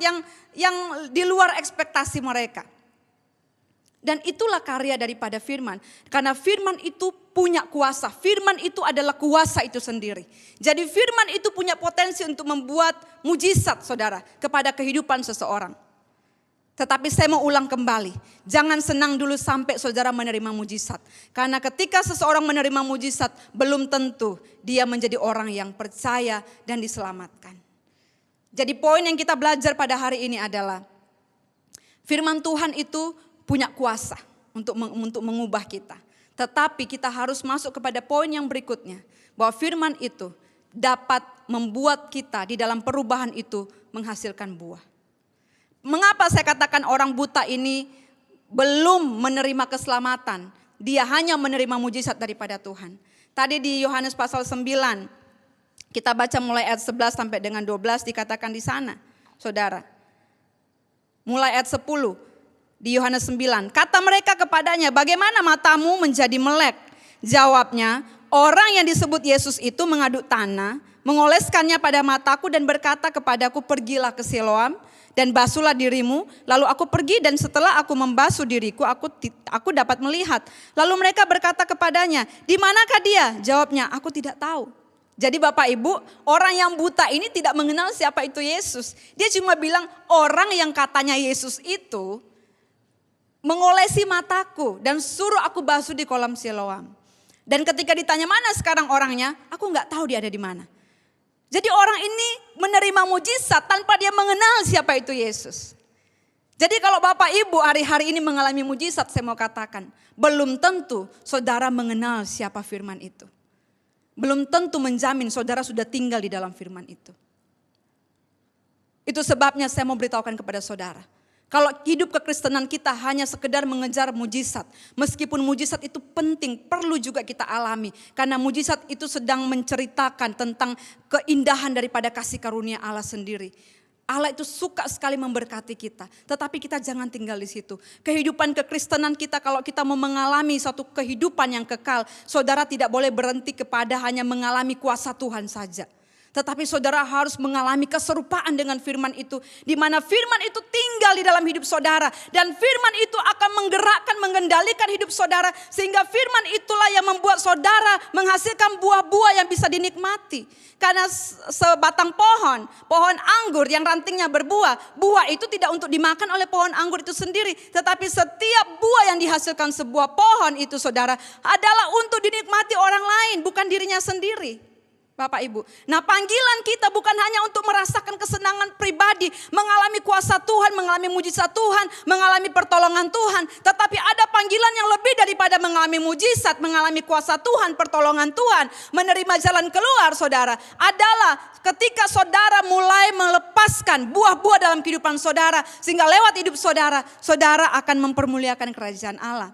yang di luar ekspektasi mereka. Dan itulah karya daripada firman. Karena firman itu punya kuasa. Firman itu adalah kuasa itu sendiri. Jadi firman itu punya potensi untuk membuat mujizat, saudara, kepada kehidupan seseorang. Tetapi saya mau ulang kembali, jangan senang dulu sampai saudara menerima mujizat. Karena ketika seseorang menerima mujizat, belum tentu dia menjadi orang yang percaya dan diselamatkan. Jadi poin yang kita belajar pada hari ini adalah, firman Tuhan itu punya kuasa untuk mengubah kita. Tetapi kita harus masuk kepada poin yang berikutnya, bahwa firman itu dapat membuat kita di dalam perubahan itu menghasilkan buah. Mengapa saya katakan orang buta ini belum menerima keselamatan? Dia hanya menerima mujizat daripada Tuhan. Tadi di Yohanes pasal 9, kita baca mulai ayat 11 sampai dengan 12 dikatakan di sana, saudara. Mulai ayat 10 di Yohanes 9. Kata mereka kepadanya, bagaimana matamu menjadi melek? Jawabnya, orang yang disebut Yesus itu mengaduk tanah, mengoleskannya pada mataku dan berkata kepadaku, pergilah ke Siloam dan basuhlah dirimu. Lalu aku pergi dan setelah aku membasuh diriku, aku dapat melihat. Lalu mereka berkata kepadanya, di manakah dia? Jawabnya, aku tidak tahu. Jadi Bapak Ibu, orang yang buta ini tidak mengenal siapa itu Yesus. Dia cuma bilang, orang yang katanya Yesus itu mengolesi mataku dan suruh aku basuh di kolam Siloam. Dan ketika ditanya mana sekarang orangnya, aku nggak tahu dia ada di mana. Jadi orang ini menerima mujizat tanpa dia mengenal siapa itu Yesus. Jadi kalau Bapak Ibu hari-hari ini mengalami mujizat, saya mau katakan, belum tentu saudara mengenal siapa firman itu. Belum tentu menjamin saudara sudah tinggal di dalam firman itu. Itu sebabnya saya mau beritahukan kepada saudara. Kalau hidup kekristenan kita hanya sekedar mengejar mujizat. Meskipun mujizat itu penting, perlu juga kita alami. Karena mujizat itu sedang menceritakan tentang keindahan daripada kasih karunia Allah sendiri. Allah itu suka sekali memberkati kita. Tetapi kita jangan tinggal di situ. Kehidupan kekristenan kita, kalau kita mau mengalami satu kehidupan yang kekal, saudara tidak boleh berhenti kepada hanya mengalami kuasa Tuhan saja. Tetapi saudara harus mengalami keserupaan dengan firman itu. Di mana firman itu tinggal di dalam hidup saudara. Dan firman itu akan menggerakkan, mengendalikan hidup saudara. Sehingga firman itulah yang membuat saudara menghasilkan buah-buah yang bisa dinikmati. Karena sebatang pohon anggur yang rantingnya berbuah. Buah itu tidak untuk dimakan oleh pohon anggur itu sendiri. Tetapi setiap buah yang dihasilkan sebuah pohon itu saudara adalah untuk dinikmati orang lain, bukan dirinya sendiri. Bapak Ibu. Nah, panggilan kita bukan hanya untuk merasakan kesenangan pribadi, mengalami kuasa Tuhan, mengalami mujizat Tuhan, mengalami pertolongan Tuhan. Tetapi ada panggilan yang lebih daripada mengalami mujizat, mengalami kuasa Tuhan, pertolongan Tuhan, menerima jalan keluar saudara. Adalah ketika saudara mulai melepaskan buah-buah dalam kehidupan saudara. Sehingga lewat hidup saudara, saudara akan mempermuliakan kerajaan Allah.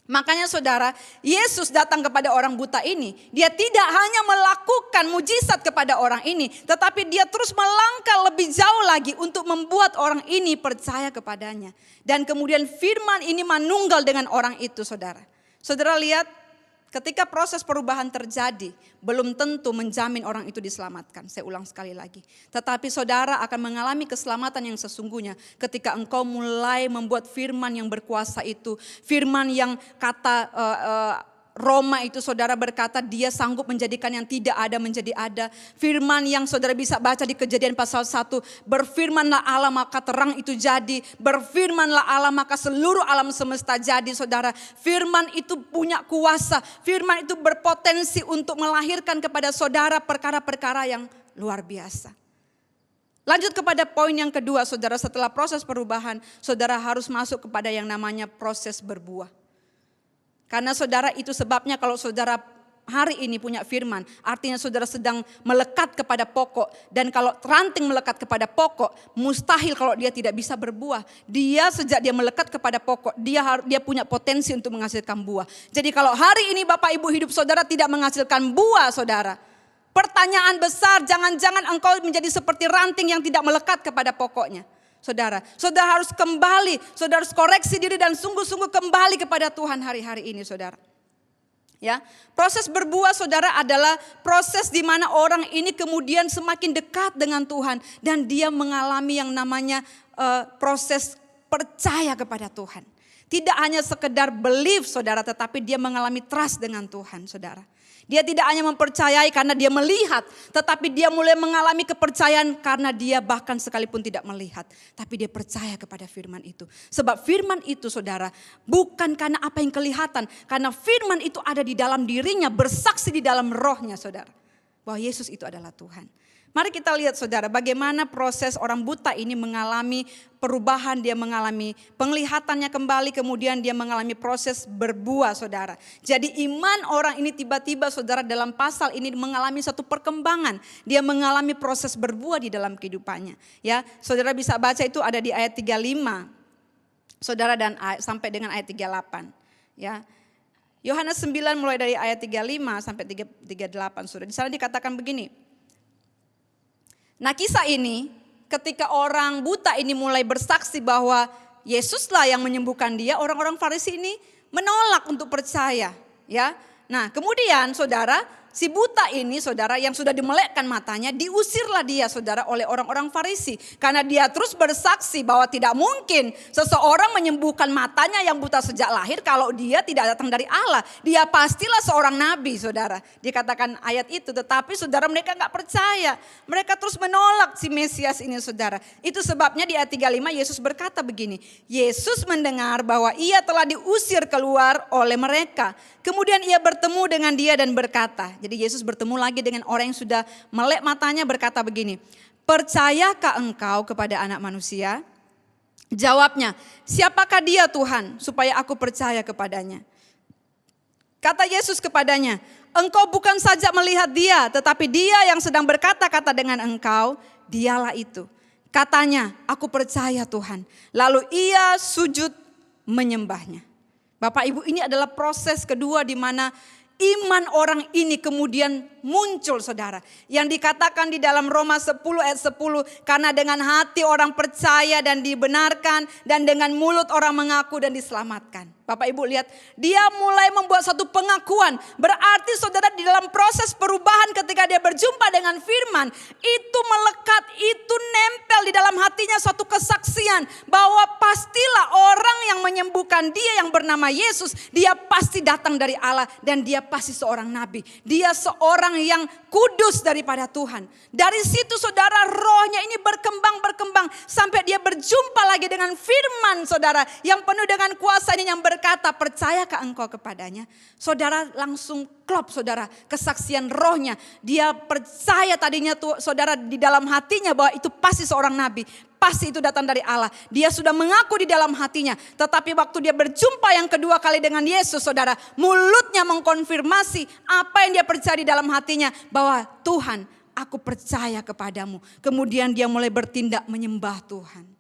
Makanya saudara, Yesus datang kepada orang buta ini. Dia tidak hanya melakukan mujizat kepada orang ini, tetapi dia terus melangkah lebih jauh lagi untuk membuat orang ini percaya kepadanya. Dan kemudian firman ini manunggal dengan orang itu saudara. Saudara lihat, ketika proses perubahan terjadi, belum tentu menjamin orang itu diselamatkan. Saya ulang sekali lagi. Tetapi saudara akan mengalami keselamatan yang sesungguhnya ketika engkau mulai membuat firman yang berkuasa itu. Firman yang kata Roma itu saudara berkata dia sanggup menjadikan yang tidak ada menjadi ada. Firman yang saudara bisa baca di Kejadian pasal 1. Berfirmanlah Allah maka terang itu jadi. Berfirmanlah Allah maka seluruh alam semesta jadi saudara. Firman itu punya kuasa. Firman itu berpotensi untuk melahirkan kepada saudara perkara-perkara yang luar biasa. Lanjut kepada poin yang kedua saudara, setelah proses perubahan saudara harus masuk kepada yang namanya proses berbuah. Karena saudara itu sebabnya kalau saudara hari ini punya firman, artinya saudara sedang melekat kepada pokok. Dan kalau ranting melekat kepada pokok, mustahil kalau dia tidak bisa berbuah. Dia sejak dia melekat kepada pokok, dia punya potensi untuk menghasilkan buah. Jadi kalau hari ini Bapak Ibu hidup saudara tidak menghasilkan buah saudara, pertanyaan besar, jangan-jangan engkau menjadi seperti ranting yang tidak melekat kepada pokoknya. Saudara harus kembali, saudara harus koreksi diri dan sungguh-sungguh kembali kepada Tuhan hari-hari ini saudara. Ya, proses berbuah saudara adalah proses di mana orang ini kemudian semakin dekat dengan Tuhan dan dia mengalami yang namanya proses percaya kepada Tuhan. Tidak hanya sekedar believe saudara, tetapi dia mengalami trust dengan Tuhan saudara. Dia tidak hanya mempercayai karena dia melihat, tetapi dia mulai mengalami kepercayaan karena dia bahkan sekalipun tidak melihat. Tapi dia percaya kepada firman itu. Sebab firman itu saudara bukan karena apa yang kelihatan. Karena firman itu ada di dalam dirinya, bersaksi di dalam rohnya saudara. Bahwa Yesus itu adalah Tuhan. Mari kita lihat saudara bagaimana proses orang buta ini mengalami perubahan, dia mengalami penglihatannya kembali, kemudian dia mengalami proses berbuah saudara. Jadi iman orang ini tiba-tiba saudara dalam pasal ini mengalami satu perkembangan. Dia mengalami proses berbuah di dalam kehidupannya. Ya, saudara bisa baca itu ada di ayat 35 saudara dan sampai dengan ayat 38. Ya. Yohanes 9 mulai dari ayat 35 sampai 38 saudara. Di sana dikatakan begini. Nah kisah ini ketika orang buta ini mulai bersaksi bahwa Yesuslah yang menyembuhkan dia, orang-orang Farisi ini menolak untuk percaya. Ya, nah kemudian saudara si buta ini saudara yang sudah dimelekkan matanya diusirlah dia saudara oleh orang-orang Farisi. Karena dia terus bersaksi bahwa tidak mungkin seseorang menyembuhkan matanya yang buta sejak lahir kalau dia tidak datang dari Allah. Dia pastilah seorang nabi saudara. Dikatakan ayat itu, tetapi saudara mereka gak percaya. Mereka terus menolak si Mesias ini saudara. Itu sebabnya di ayat 35 Yesus berkata begini. Yesus mendengar bahwa ia telah diusir keluar oleh mereka. Kemudian ia bertemu dengan dia dan berkata. Jadi Yesus bertemu lagi dengan orang yang sudah melek matanya berkata begini. Percayakah engkau kepada anak manusia? Jawabnya, siapakah dia Tuhan supaya aku percaya kepadanya? Kata Yesus kepadanya, engkau bukan saja melihat dia, tetapi dia yang sedang berkata-kata dengan engkau, dialah itu. Katanya, aku percaya Tuhan. Lalu ia sujud menyembahnya. Bapak Ibu, ini adalah proses kedua di mana iman orang ini kemudian muncul saudara. Yang dikatakan di dalam Roma 10 ayat 10. Karena dengan hati orang percaya dan dibenarkan. Dan dengan mulut orang mengaku dan diselamatkan. Bapak Ibu lihat, dia mulai membuat satu pengakuan. Berarti saudara di dalam proses perubahan ketika dia berjumpa dengan firman. Itu melekat, itu nempel di dalam hatinya suatu kesaksian. Bahwa pastilah orang yang menyembuhkan dia yang bernama Yesus. Dia pasti datang dari Allah dan dia pasti seorang nabi. Dia seorang yang kudus daripada Tuhan. Dari situ saudara rohnya ini berkembang. Sampai dia berjumpa lagi dengan firman saudara. Yang penuh dengan kuasa ini yang berkata percayakah engkau kepadanya. Saudara langsung klop saudara, kesaksian rohnya. Dia percaya tadinya tuh saudara di dalam hatinya bahwa itu pasti seorang nabi. Pasti itu datang dari Allah. Dia sudah mengaku di dalam hatinya. Tetapi waktu dia berjumpa yang kedua kali dengan Yesus saudara, mulutnya mengkonfirmasi apa yang dia percaya di dalam hatinya. Bahwa Tuhan, aku percaya kepadamu. Kemudian dia mulai bertindak menyembah Tuhan.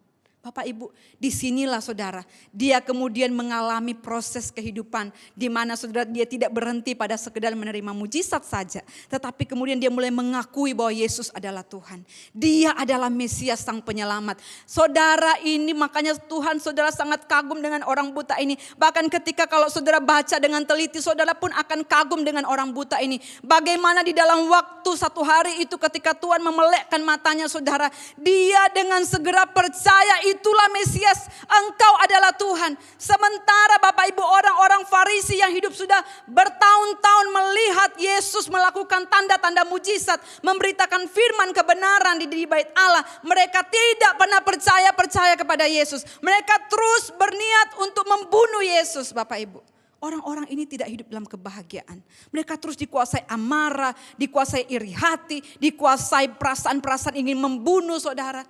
Bapak Ibu, disinilah saudara, dia kemudian mengalami proses kehidupan di mana saudara dia tidak berhenti pada sekedar menerima mujizat saja. Tetapi kemudian dia mulai mengakui bahwa Yesus adalah Tuhan. Dia adalah Mesias sang penyelamat. Saudara ini makanya Tuhan saudara sangat kagum dengan orang buta ini. Bahkan ketika kalau saudara baca dengan teliti, saudara pun akan kagum dengan orang buta ini. Bagaimana di dalam waktu satu hari itu ketika Tuhan memelekkan matanya saudara, dia dengan segera percaya itulah Mesias, engkau adalah Tuhan. Sementara Bapak Ibu orang-orang Farisi yang hidup sudah bertahun-tahun melihat Yesus melakukan tanda-tanda mujizat, memberitakan firman kebenaran di bait Allah, mereka tidak pernah percaya kepada Yesus. Mereka terus berniat untuk membunuh Yesus Bapak Ibu. Orang-orang ini tidak hidup dalam kebahagiaan. Mereka terus dikuasai amarah, dikuasai iri hati, dikuasai perasaan-perasaan ingin membunuh saudara.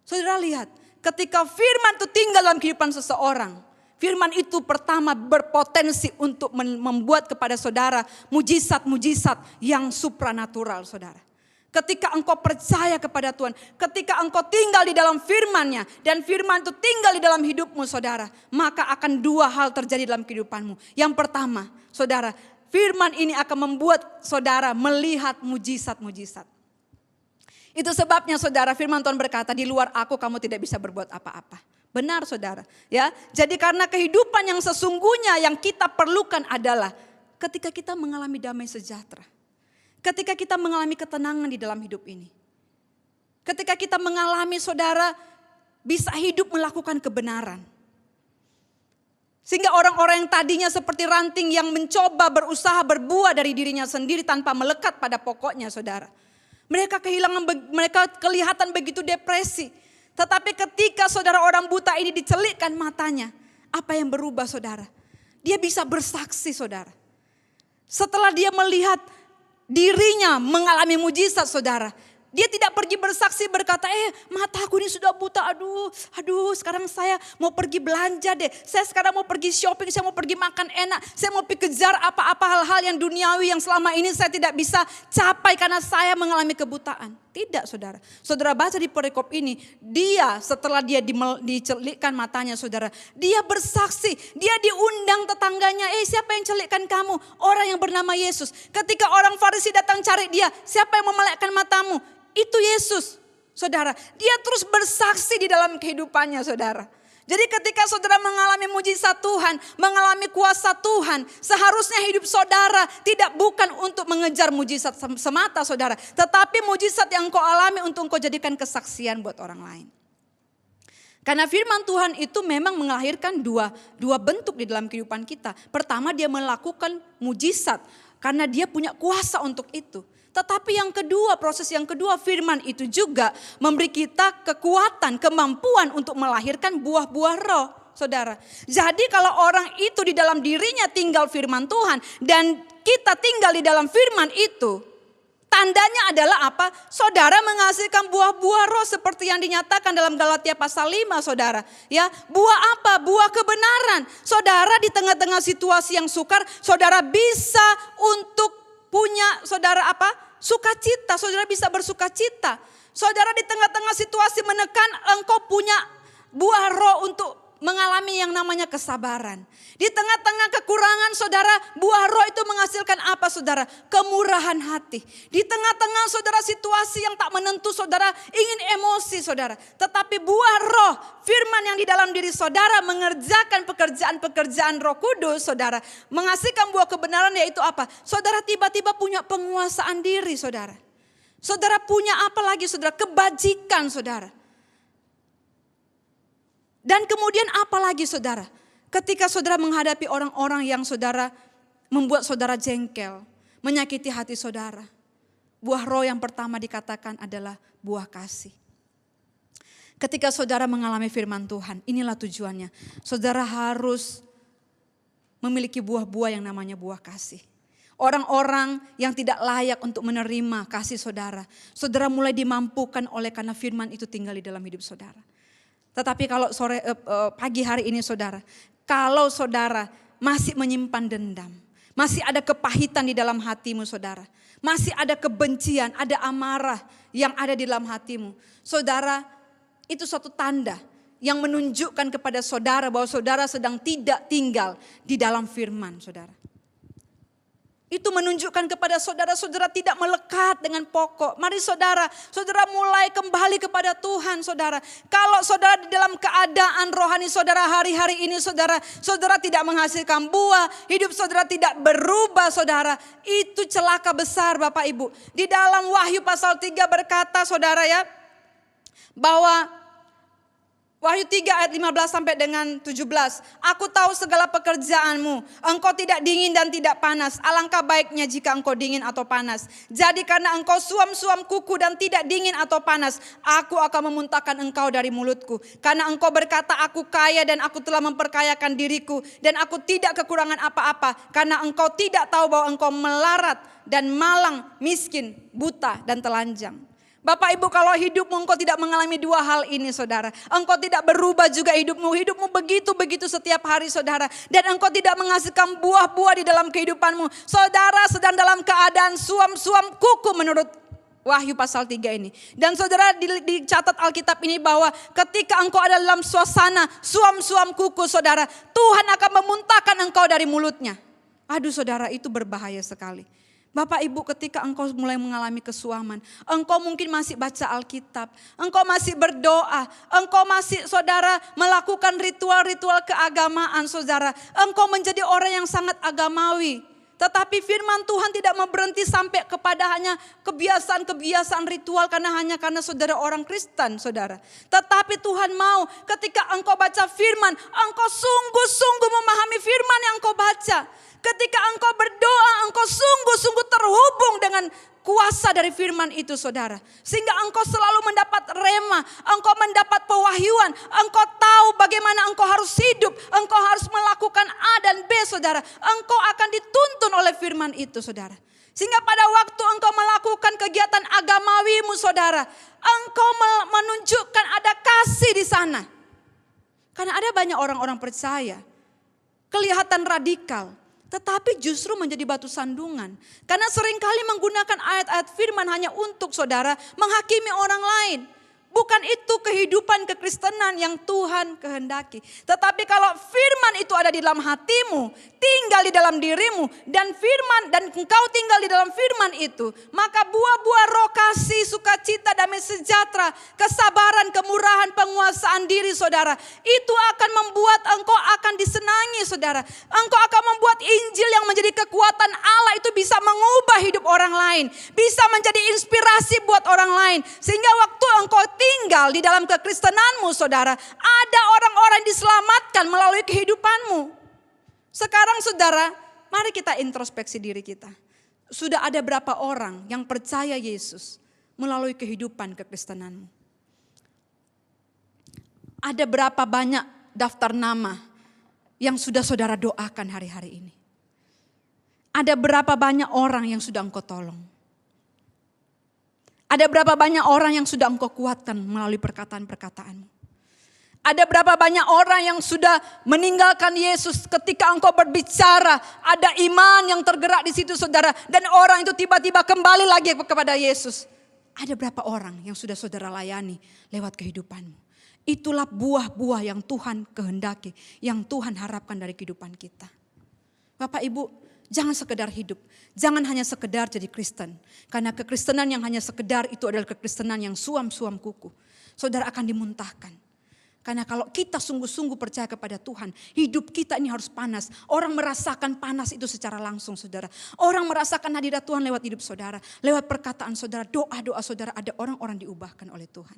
Saudara lihat, ketika firman itu tinggal dalam kehidupan seseorang, firman itu pertama berpotensi untuk membuat kepada saudara mujizat-mujizat yang supranatural saudara. Ketika engkau percaya kepada Tuhan, ketika engkau tinggal di dalam firman-Nya dan firman itu tinggal di dalam hidupmu saudara, maka akan dua hal terjadi dalam kehidupanmu. Yang pertama, saudara, firman ini akan membuat saudara melihat mujizat-mujizat. Itu sebabnya saudara firman Tuhan berkata, di luar aku kamu tidak bisa berbuat apa-apa. Benar saudara, ya. Jadi karena kehidupan yang sesungguhnya yang kita perlukan adalah ketika kita mengalami damai sejahtera. Ketika kita mengalami ketenangan di dalam hidup ini. Ketika kita mengalami saudara bisa hidup melakukan kebenaran. Sehingga orang-orang yang tadinya seperti ranting yang mencoba berusaha berbuah dari dirinya sendiri tanpa melekat pada pokoknya saudara. Mereka kelihatan begitu depresi. Tetapi ketika saudara orang buta ini dicelikkan matanya, apa yang berubah saudara? Dia bisa bersaksi saudara. Setelah dia melihat dirinya mengalami mujizat saudara, dia tidak pergi bersaksi berkata, mataku ini sudah buta, aduh sekarang saya mau pergi belanja deh. Saya sekarang mau pergi shopping, saya mau pergi makan enak. Saya mau pergi kejar apa-apa hal-hal yang duniawi yang selama ini saya tidak bisa capai karena saya mengalami kebutaan. Tidak saudara. Saudara baca di perikop ini, dia setelah dia dicelikkan matanya saudara, dia bersaksi, dia diundang tetangganya, siapa yang celikkan kamu? Orang yang bernama Yesus. Ketika orang Farisi datang cari dia, siapa yang memelekkan matamu? Itu Yesus, saudara. Dia terus bersaksi di dalam kehidupannya, saudara. Jadi ketika saudara mengalami mujizat Tuhan, mengalami kuasa Tuhan, seharusnya hidup saudara tidak bukan untuk mengejar mujizat semata, saudara. Tetapi mujizat yang engkau alami untuk engkau jadikan kesaksian buat orang lain. Karena firman Tuhan itu memang melahirkan dua bentuk di dalam kehidupan kita. Pertama, dia melakukan mujizat karena dia punya kuasa untuk itu. Tetapi yang kedua, proses yang kedua, firman itu juga memberi kita kekuatan, kemampuan untuk melahirkan buah-buah roh, saudara. Jadi kalau orang itu di dalam dirinya tinggal firman Tuhan dan kita tinggal di dalam firman itu, tandanya adalah apa? Saudara menghasilkan buah-buah roh seperti yang dinyatakan dalam Galatia pasal 5, saudara. Ya, buah apa? Buah kebenaran. Saudara di tengah-tengah situasi yang sukar, saudara bisa untuk punya saudara apa? Sukacita, saudara bisa bersukacita. Saudara di tengah-tengah situasi menekan, engkau punya buah roh untuk mengalami yang namanya kesabaran. Di tengah-tengah kekurangan saudara, buah roh itu menghasilkan apa saudara? Kemurahan hati. Di tengah-tengah saudara situasi yang tak menentu saudara, ingin emosi saudara. Tetapi buah roh, firman yang di dalam diri saudara mengerjakan pekerjaan-pekerjaan Roh Kudus saudara. Menghasilkan buah kebenaran yaitu apa? Saudara tiba-tiba punya penguasaan diri saudara. Saudara punya apa lagi saudara? Kebajikan saudara. Dan kemudian apa lagi saudara? Ketika saudara menghadapi orang-orang yang saudara membuat saudara jengkel, menyakiti hati saudara. Buah roh yang pertama dikatakan adalah buah kasih. Ketika saudara mengalami firman Tuhan, inilah tujuannya. Saudara harus memiliki buah-buah yang namanya buah kasih. Orang-orang yang tidak layak untuk menerima kasih saudara. Saudara mulai dimampukan oleh karena firman itu tinggal di dalam hidup saudara. Tetapi kalau pagi hari ini saudara, kalau saudara masih menyimpan dendam, masih ada kepahitan di dalam hatimu saudara, masih ada kebencian, ada amarah yang ada di dalam hatimu, saudara, itu suatu tanda yang menunjukkan kepada saudara bahwa saudara sedang tidak tinggal di dalam firman saudara. Itu menunjukkan kepada saudara, saudara tidak melekat dengan pokok. Mari saudara mulai kembali kepada Tuhan saudara. Kalau saudara di dalam keadaan rohani saudara hari-hari ini saudara tidak menghasilkan buah, hidup saudara tidak berubah saudara, itu celaka besar Bapak Ibu. Di dalam Wahyu pasal 3 berkata saudara ya, bahwa Wahyu 3 ayat 15 sampai dengan 17. Aku tahu segala pekerjaanmu. Engkau tidak dingin dan tidak panas. Alangkah baiknya jika engkau dingin atau panas. Jadi karena engkau suam-suam kuku dan tidak dingin atau panas, aku akan memuntahkan engkau dari mulutku. Karena engkau berkata aku kaya dan aku telah memperkayakan diriku. Dan aku tidak kekurangan apa-apa. Karena engkau tidak tahu bahwa engkau melarat dan malang, miskin, buta dan telanjang. Bapak Ibu, kalau hidupmu engkau tidak mengalami dua hal ini saudara. Engkau tidak berubah juga hidupmu. Hidupmu begitu-begitu setiap hari saudara. Dan engkau tidak menghasilkan buah-buah di dalam kehidupanmu. Saudara sedang dalam keadaan suam-suam kuku menurut Wahyu pasal 3 ini. Dan saudara dicatat Alkitab ini bahwa ketika engkau ada dalam suasana suam-suam kuku saudara, Tuhan akan memuntahkan engkau dari mulutnya. Aduh saudara, itu berbahaya sekali. Bapak Ibu, ketika engkau mulai mengalami kesuaman, engkau mungkin masih baca Alkitab, engkau masih berdoa, engkau masih saudara melakukan ritual-ritual keagamaan saudara, engkau menjadi orang yang sangat agamawi. Tetapi firman Tuhan tidak mau berhenti sampai kepada hanya kebiasaan-kebiasaan ritual karena saudara orang Kristen saudara. Tetapi Tuhan mau ketika engkau baca firman, engkau sungguh-sungguh memahami firman yang engkau baca. Ketika engkau berdoa, engkau sungguh-sungguh terhubung dengan kuasa dari firman itu saudara. Sehingga engkau selalu mendapat rema, engkau mendapat pewahyuan, engkau tahu bagaimana engkau harus hidup, engkau harus melakukan A dan B saudara. Engkau akan dituntun oleh firman itu saudara. Sehingga pada waktu engkau melakukan kegiatan agamawimu saudara, engkau menunjukkan ada kasih di sana. Karena ada banyak orang-orang percaya, kelihatan radikal, tetapi justru menjadi batu sandungan. Karena seringkali menggunakan ayat-ayat firman hanya untuk saudara menghakimi orang lain. Bukan itu kehidupan kekristenan yang Tuhan kehendaki. Tetapi kalau firman itu ada di dalam hatimu, tinggal di dalam dirimu, dan engkau tinggal di dalam firman itu, maka buah-buah roh kasih, sukacita, damai sejahtera, kesabaran, kemurahan, penguasaan diri saudara, itu akan membuat engkau akan disenangi saudara. Engkau akan membuat Injil yang menjadi kekuatan Allah itu bisa mengubah hidup orang lain, bisa menjadi inspirasi buat orang lain. Sehingga waktu engkau tinggal di dalam kekristenanmu saudara, ada orang-orang diselamatkan melalui kehidupanmu. Sekarang saudara, mari kita introspeksi diri kita. Sudah ada berapa orang yang percaya Yesus melalui kehidupan kekristenanmu? Ada berapa banyak daftar nama yang sudah saudara doakan hari-hari ini? Ada berapa banyak orang yang sudah engkau tolong? Ada berapa banyak orang yang sudah engkau kuatkan melalui perkataan-perkataanmu? Ada berapa banyak orang yang sudah meninggalkan Yesus ketika engkau berbicara, ada iman yang tergerak di situ saudara, dan orang itu tiba-tiba kembali lagi kepada Yesus. Ada berapa orang yang sudah saudara layani lewat kehidupanmu? Itulah buah-buah yang Tuhan kehendaki, yang Tuhan harapkan dari kehidupan kita. Bapak Ibu, jangan sekedar hidup, jangan hanya sekedar jadi Kristen. Karena kekristenan yang hanya sekedar itu adalah kekristenan yang suam-suam kuku. Saudara akan dimuntahkan. Karena kalau kita sungguh-sungguh percaya kepada Tuhan, hidup kita ini harus panas. Orang merasakan panas itu secara langsung saudara. Orang merasakan hadirat Tuhan lewat hidup saudara. Lewat perkataan saudara, doa-doa saudara, ada orang-orang diubahkan oleh Tuhan.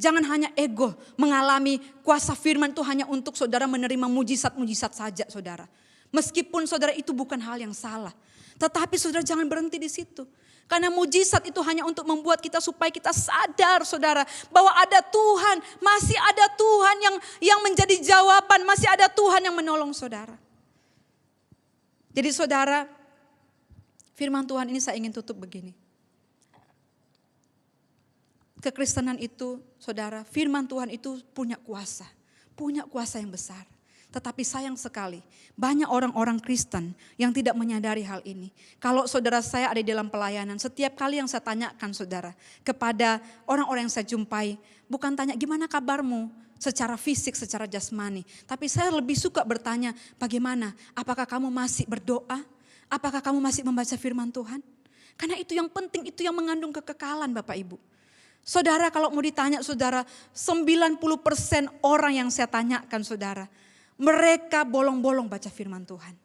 Jangan hanya ego mengalami kuasa firman itu hanya untuk saudara menerima mujizat-mujizat saja saudara. Meskipun saudara itu bukan hal yang salah. Tetapi saudara jangan berhenti di situ. Karena mujizat itu hanya untuk membuat kita supaya kita sadar saudara. Bahwa ada Tuhan, masih ada Tuhan yang menjadi jawaban. Masih ada Tuhan yang menolong saudara. Jadi saudara, Firman Tuhan ini saya ingin tutup begini. Kekristenan itu, saudara, firman Tuhan itu punya kuasa yang besar. Tetapi sayang sekali, banyak orang-orang Kristen yang tidak menyadari hal ini. Kalau saudara saya ada di dalam pelayanan, setiap kali yang saya tanyakan saudara, kepada orang-orang yang saya jumpai, bukan tanya gimana kabarmu secara fisik, secara jasmani. Tapi saya lebih suka bertanya, bagaimana? Apakah kamu masih berdoa? Apakah kamu masih membaca firman Tuhan? Karena itu yang penting, itu yang mengandung kekekalan Bapak Ibu. Saudara kalau mau ditanya saudara, 90% orang yang saya tanyakan saudara, mereka bolong-bolong baca firman Tuhan.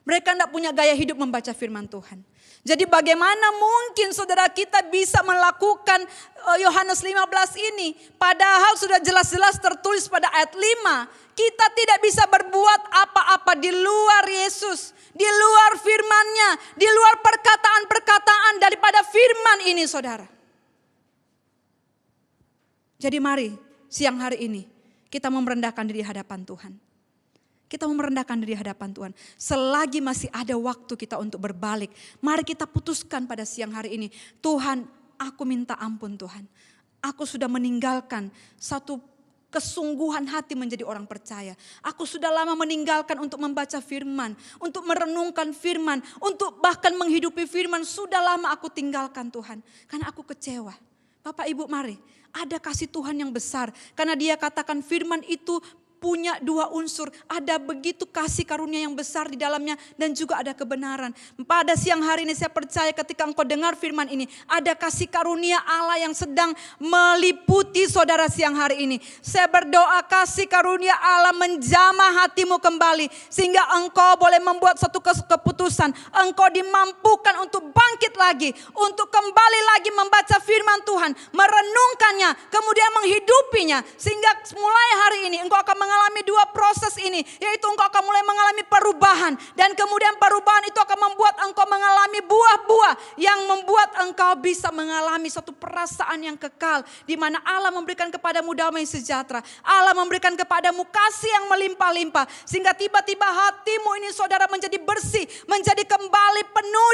Mereka tidak punya gaya hidup membaca firman Tuhan. Jadi bagaimana mungkin saudara kita bisa melakukan Yohanes 15 ini. Padahal sudah jelas-jelas tertulis pada ayat 5. Kita tidak bisa berbuat apa-apa di luar Yesus. Di luar firman-Nya. Di luar perkataan-perkataan daripada firman ini saudara. Jadi mari siang hari ini kita mau merendahkan diri di hadapan Tuhan. Kita mau merendahkan diri di hadapan Tuhan. Selagi masih ada waktu kita untuk berbalik. Mari kita putuskan pada siang hari ini. Tuhan, aku minta ampun Tuhan. Aku sudah meninggalkan satu kesungguhan hati menjadi orang percaya. Aku sudah lama meninggalkan untuk membaca firman. Untuk merenungkan firman. Untuk bahkan menghidupi firman. Sudah lama aku tinggalkan Tuhan. Karena aku kecewa. Bapak Ibu mari. Ada kasih Tuhan yang besar. Karena Dia katakan firman itu punya dua unsur, ada begitu kasih karunia yang besar di dalamnya dan juga ada kebenaran. Pada siang hari ini saya percaya ketika engkau dengar firman ini, ada kasih karunia Allah yang sedang meliputi saudara siang hari ini. Saya berdoa kasih karunia Allah menjamah hatimu kembali sehingga engkau boleh membuat satu keputusan. Engkau dimampukan untuk bangkit lagi, untuk kembali lagi membaca firman Tuhan, merenungkannya, kemudian menghidupinya sehingga mulai hari ini engkau akan mengalami dua proses ini, yaitu engkau akan mulai mengalami perubahan dan kemudian perubahan itu akan membuat engkau mengalami buah-buah yang membuat engkau bisa mengalami satu perasaan yang kekal di mana Allah memberikan kepadamu damai sejahtera, Allah memberikan kepadamu kasih yang melimpah-limpah sehingga tiba-tiba hatimu ini saudara menjadi bersih, menjadi kembali penuh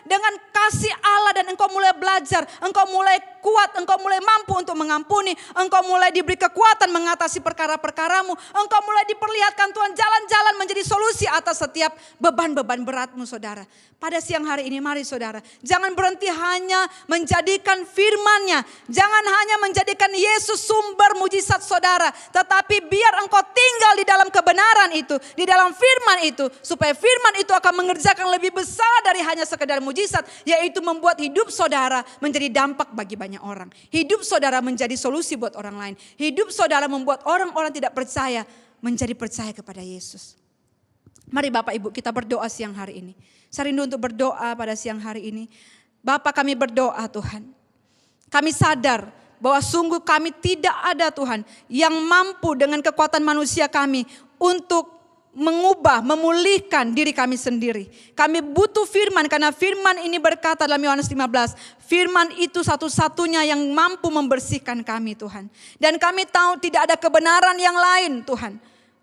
dengan kasih Allah dan engkau mulai belajar, engkau mulai kuat, engkau mulai mampu untuk mengampuni, engkau mulai diberi kekuatan mengatasi perkara-perkaramu. Engkau mulai diperlihatkan Tuhan jalan-jalan menjadi solusi atas setiap beban-beban beratmu saudara. Pada siang hari ini mari saudara, jangan berhenti hanya menjadikan firman-Nya. Jangan hanya menjadikan Yesus sumber mujizat saudara. Tetapi biar engkau tinggal di dalam kebenaran itu, di dalam firman itu. Supaya firman itu akan mengerjakan lebih besar dari hanya sekedar mujizat. Yaitu membuat hidup saudara menjadi dampak bagi banyak orang. Hidup saudara menjadi solusi buat orang lain. Hidup saudara membuat orang-orang tidak percaya menjadi percaya kepada Yesus. Mari Bapak Ibu kita berdoa siang hari ini. Saya rindu untuk berdoa pada siang hari ini. Bapa kami berdoa Tuhan. Kami sadar bahwa sungguh kami tidak ada Tuhan yang mampu dengan kekuatan manusia kami untuk mengubah, memulihkan diri kami sendiri. Kami butuh firman karena firman ini berkata dalam Yohanes 15. Firman itu satu-satunya yang mampu membersihkan kami Tuhan. Dan kami tahu tidak ada kebenaran yang lain Tuhan.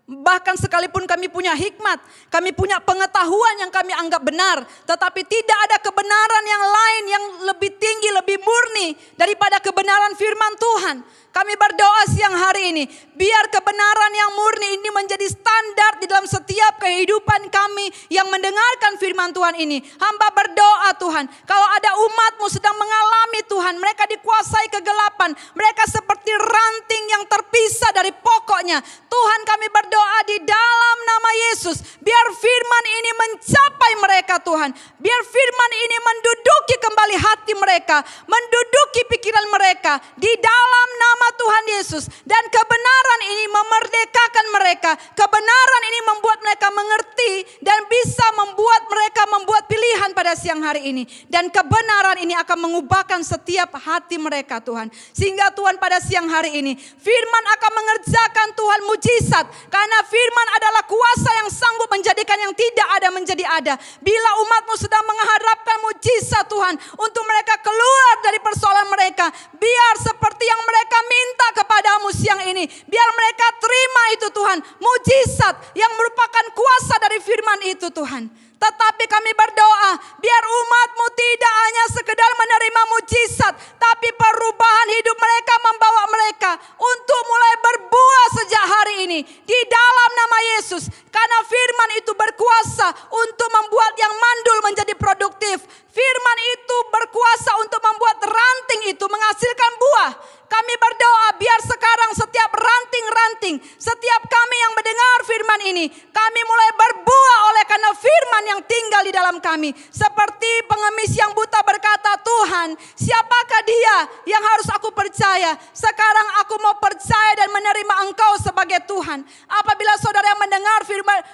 Bahkan sekalipun kami punya hikmat, kami punya pengetahuan yang kami anggap benar. Tetapi tidak ada kebenaran yang lain yang lebih tinggi, lebih murni daripada kebenaran firman Tuhan. Kami berdoa siang hari ini, biar kebenaran yang murni ini menjadi standar di dalam setiap kehidupan kami yang mendengarkan firman Tuhan ini. Hamba berdoa Tuhan, kalau ada umat-Mu sedang mengalami Tuhan, mereka dikuasai kegelapan, mereka seperti ranting yang terpisah dari pokoknya. Tuhan kami berdoa di dalam nama Yesus, biar firman ini mencapai mereka Tuhan. Biar firman ini menduduki kembali hati mereka, menduduki pikiran mereka di dalam nama Tuhan Yesus. Dan kebenaran ini memerdekakan mereka. Kebenaran ini membuat mereka mengerti dan bisa membuat mereka membuat pilihan pada siang hari ini. Dan kebenaran ini akan mengubahkan setiap hati mereka Tuhan. Sehingga Tuhan pada siang hari ini firman akan mengerjakan Tuhan mujizat. Karena firman adalah kuasa yang sanggup menjadikan yang tidak ada menjadi ada. Bila umat-Mu sedang mengharapkan mujizat Tuhan untuk mereka keluar dari persoalan mereka, biar seperti yang mereka minta kepadamu siang ini, biar mereka terima itu itu Tuhan, mujizat yang merupakan kuasa dari firman itu Tuhan. Tetapi kami berdoa, biar umat-Mu tidak hanya sekedar menerima mujizat, tapi perubahan hidup mereka membawa mereka untuk mulai berbuah sejak hari ini. Di dalam nama Yesus, karena firman itu berkuasa untuk membuat yang mandul menjadi produktif. Firman itu berkuasa untuk membuat ranting itu menghasilkan buah. Kami berdoa biar sekarang setiap ranting-ranting, setiap kami yang mendengar firman ini, kami mulai berbuah oleh karena firman yang tinggal di dalam kami. Seperti pengemis yang buta berkata, Tuhan, siapakah dia yang harus aku percaya? Sekarang aku mau percaya dan menerima Engkau sebagai Tuhan. Apabila saudara yang mendengar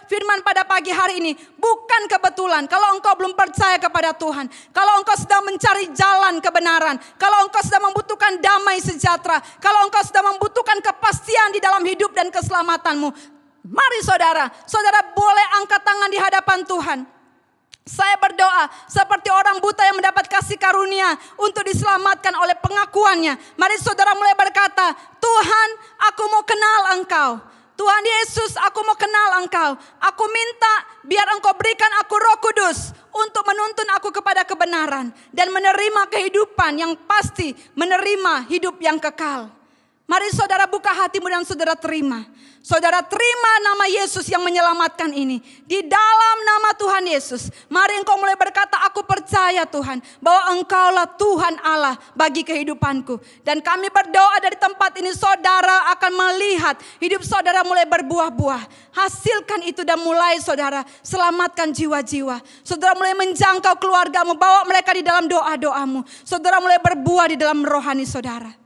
firman pada pagi hari ini, bukan kebetulan kalau engkau belum percaya kepada Tuhan. Kalau engkau sedang mencari jalan kebenaran, kalau engkau sedang membutuhkan damai sejahtera, kalau engkau sedang membutuhkan kepastian di dalam hidup dan keselamatanmu, mari saudara boleh angkat tangan di hadapan Tuhan. Saya berdoa seperti orang buta yang mendapat kasih karunia untuk diselamatkan oleh pengakuannya. Mari saudara mulai berkata, Tuhan, aku mau kenal Engkau. Tuhan Yesus, aku mau kenal Engkau. Aku minta biar Engkau berikan aku Roh Kudus untuk menuntun aku kepada kebenaran dan menerima kehidupan yang pasti, menerima hidup yang kekal. Mari saudara buka hatimu dan saudara terima. Saudara terima nama Yesus yang menyelamatkan ini. Di dalam nama Tuhan Yesus, mari engkau mulai berkata, aku percaya Tuhan bahwa Engkaulah Tuhan Allah bagi kehidupanku. Dan kami berdoa dari tempat ini saudara akan melihat hidup saudara mulai berbuah-buah. Hasilkan itu dan mulai saudara selamatkan jiwa-jiwa. Saudara mulai menjangkau keluargamu, bawa mereka di dalam doa-doamu. Saudara mulai berbuah di dalam rohani saudara.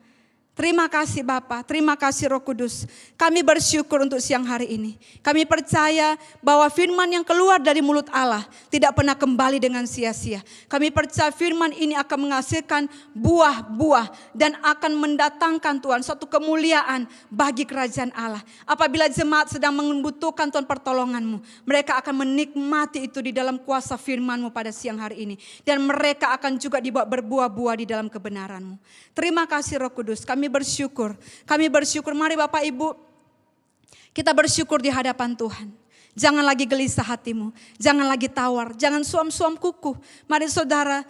Terima kasih Bapa, terima kasih Roh Kudus. Kami bersyukur untuk siang hari ini. Kami percaya bahwa firman yang keluar dari mulut Allah tidak pernah kembali dengan sia-sia. Kami percaya firman ini akan menghasilkan buah-buah dan akan mendatangkan Tuhan suatu kemuliaan bagi kerajaan Allah. Apabila jemaat sedang membutuhkan Tuhan pertolongan-Mu, mereka akan menikmati itu di dalam kuasa firman-Mu pada siang hari ini. Dan mereka akan juga dibawa berbuah-buah di dalam kebenaran-Mu. Terima kasih Roh Kudus. Kami bersyukur. Mari Bapak Ibu, kita bersyukur di hadapan Tuhan. Jangan lagi gelisah hatimu, jangan lagi tawar, jangan suam-suam kuku. Mari saudara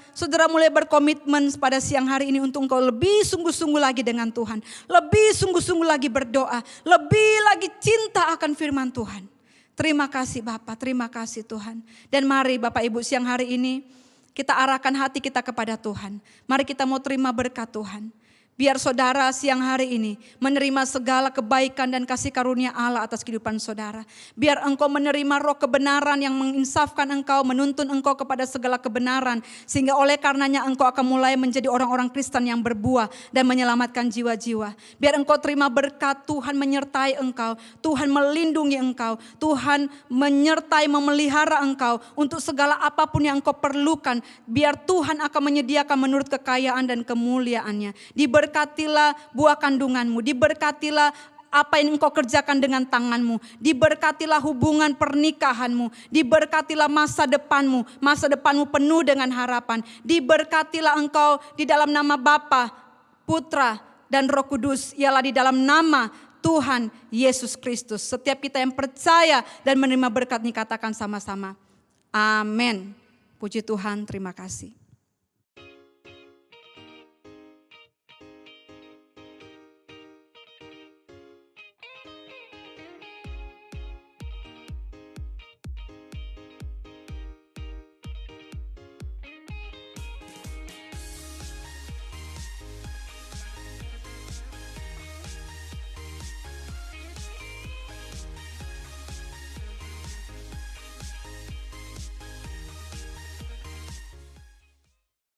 mulai berkomitmen pada siang hari ini untuk engkau lebih sungguh-sungguh lagi dengan Tuhan. Lebih sungguh-sungguh lagi berdoa, lebih lagi cinta akan firman Tuhan. Terima kasih Bapak, terima kasih Tuhan. Dan mari Bapak Ibu siang hari ini kita arahkan hati kita kepada Tuhan. Mari kita mau terima berkat Tuhan. Biar saudara siang hari ini menerima segala kebaikan dan kasih karunia Allah atas kehidupan saudara. Biar engkau menerima roh kebenaran yang menginsafkan engkau, menuntun engkau kepada segala kebenaran. Sehingga oleh karenanya engkau akan mulai menjadi orang-orang Kristen yang berbuah dan menyelamatkan jiwa-jiwa. Biar engkau terima berkat Tuhan menyertai engkau, Tuhan melindungi engkau, Tuhan menyertai memelihara engkau untuk segala apapun yang engkau perlukan. Biar Tuhan akan menyediakan menurut kekayaan dan kemuliaannya. Diberkatilah buah kandunganmu, diberkatilah apa yang engkau kerjakan dengan tanganmu, diberkatilah hubungan pernikahanmu, diberkatilah masa depanmu penuh dengan harapan, diberkatilah engkau di dalam nama Bapa, Putra dan Roh Kudus, ialah di dalam nama Tuhan Yesus Kristus. Setiap kita yang percaya dan menerima berkat ini katakan sama-sama, amin. Puji Tuhan, terima kasih.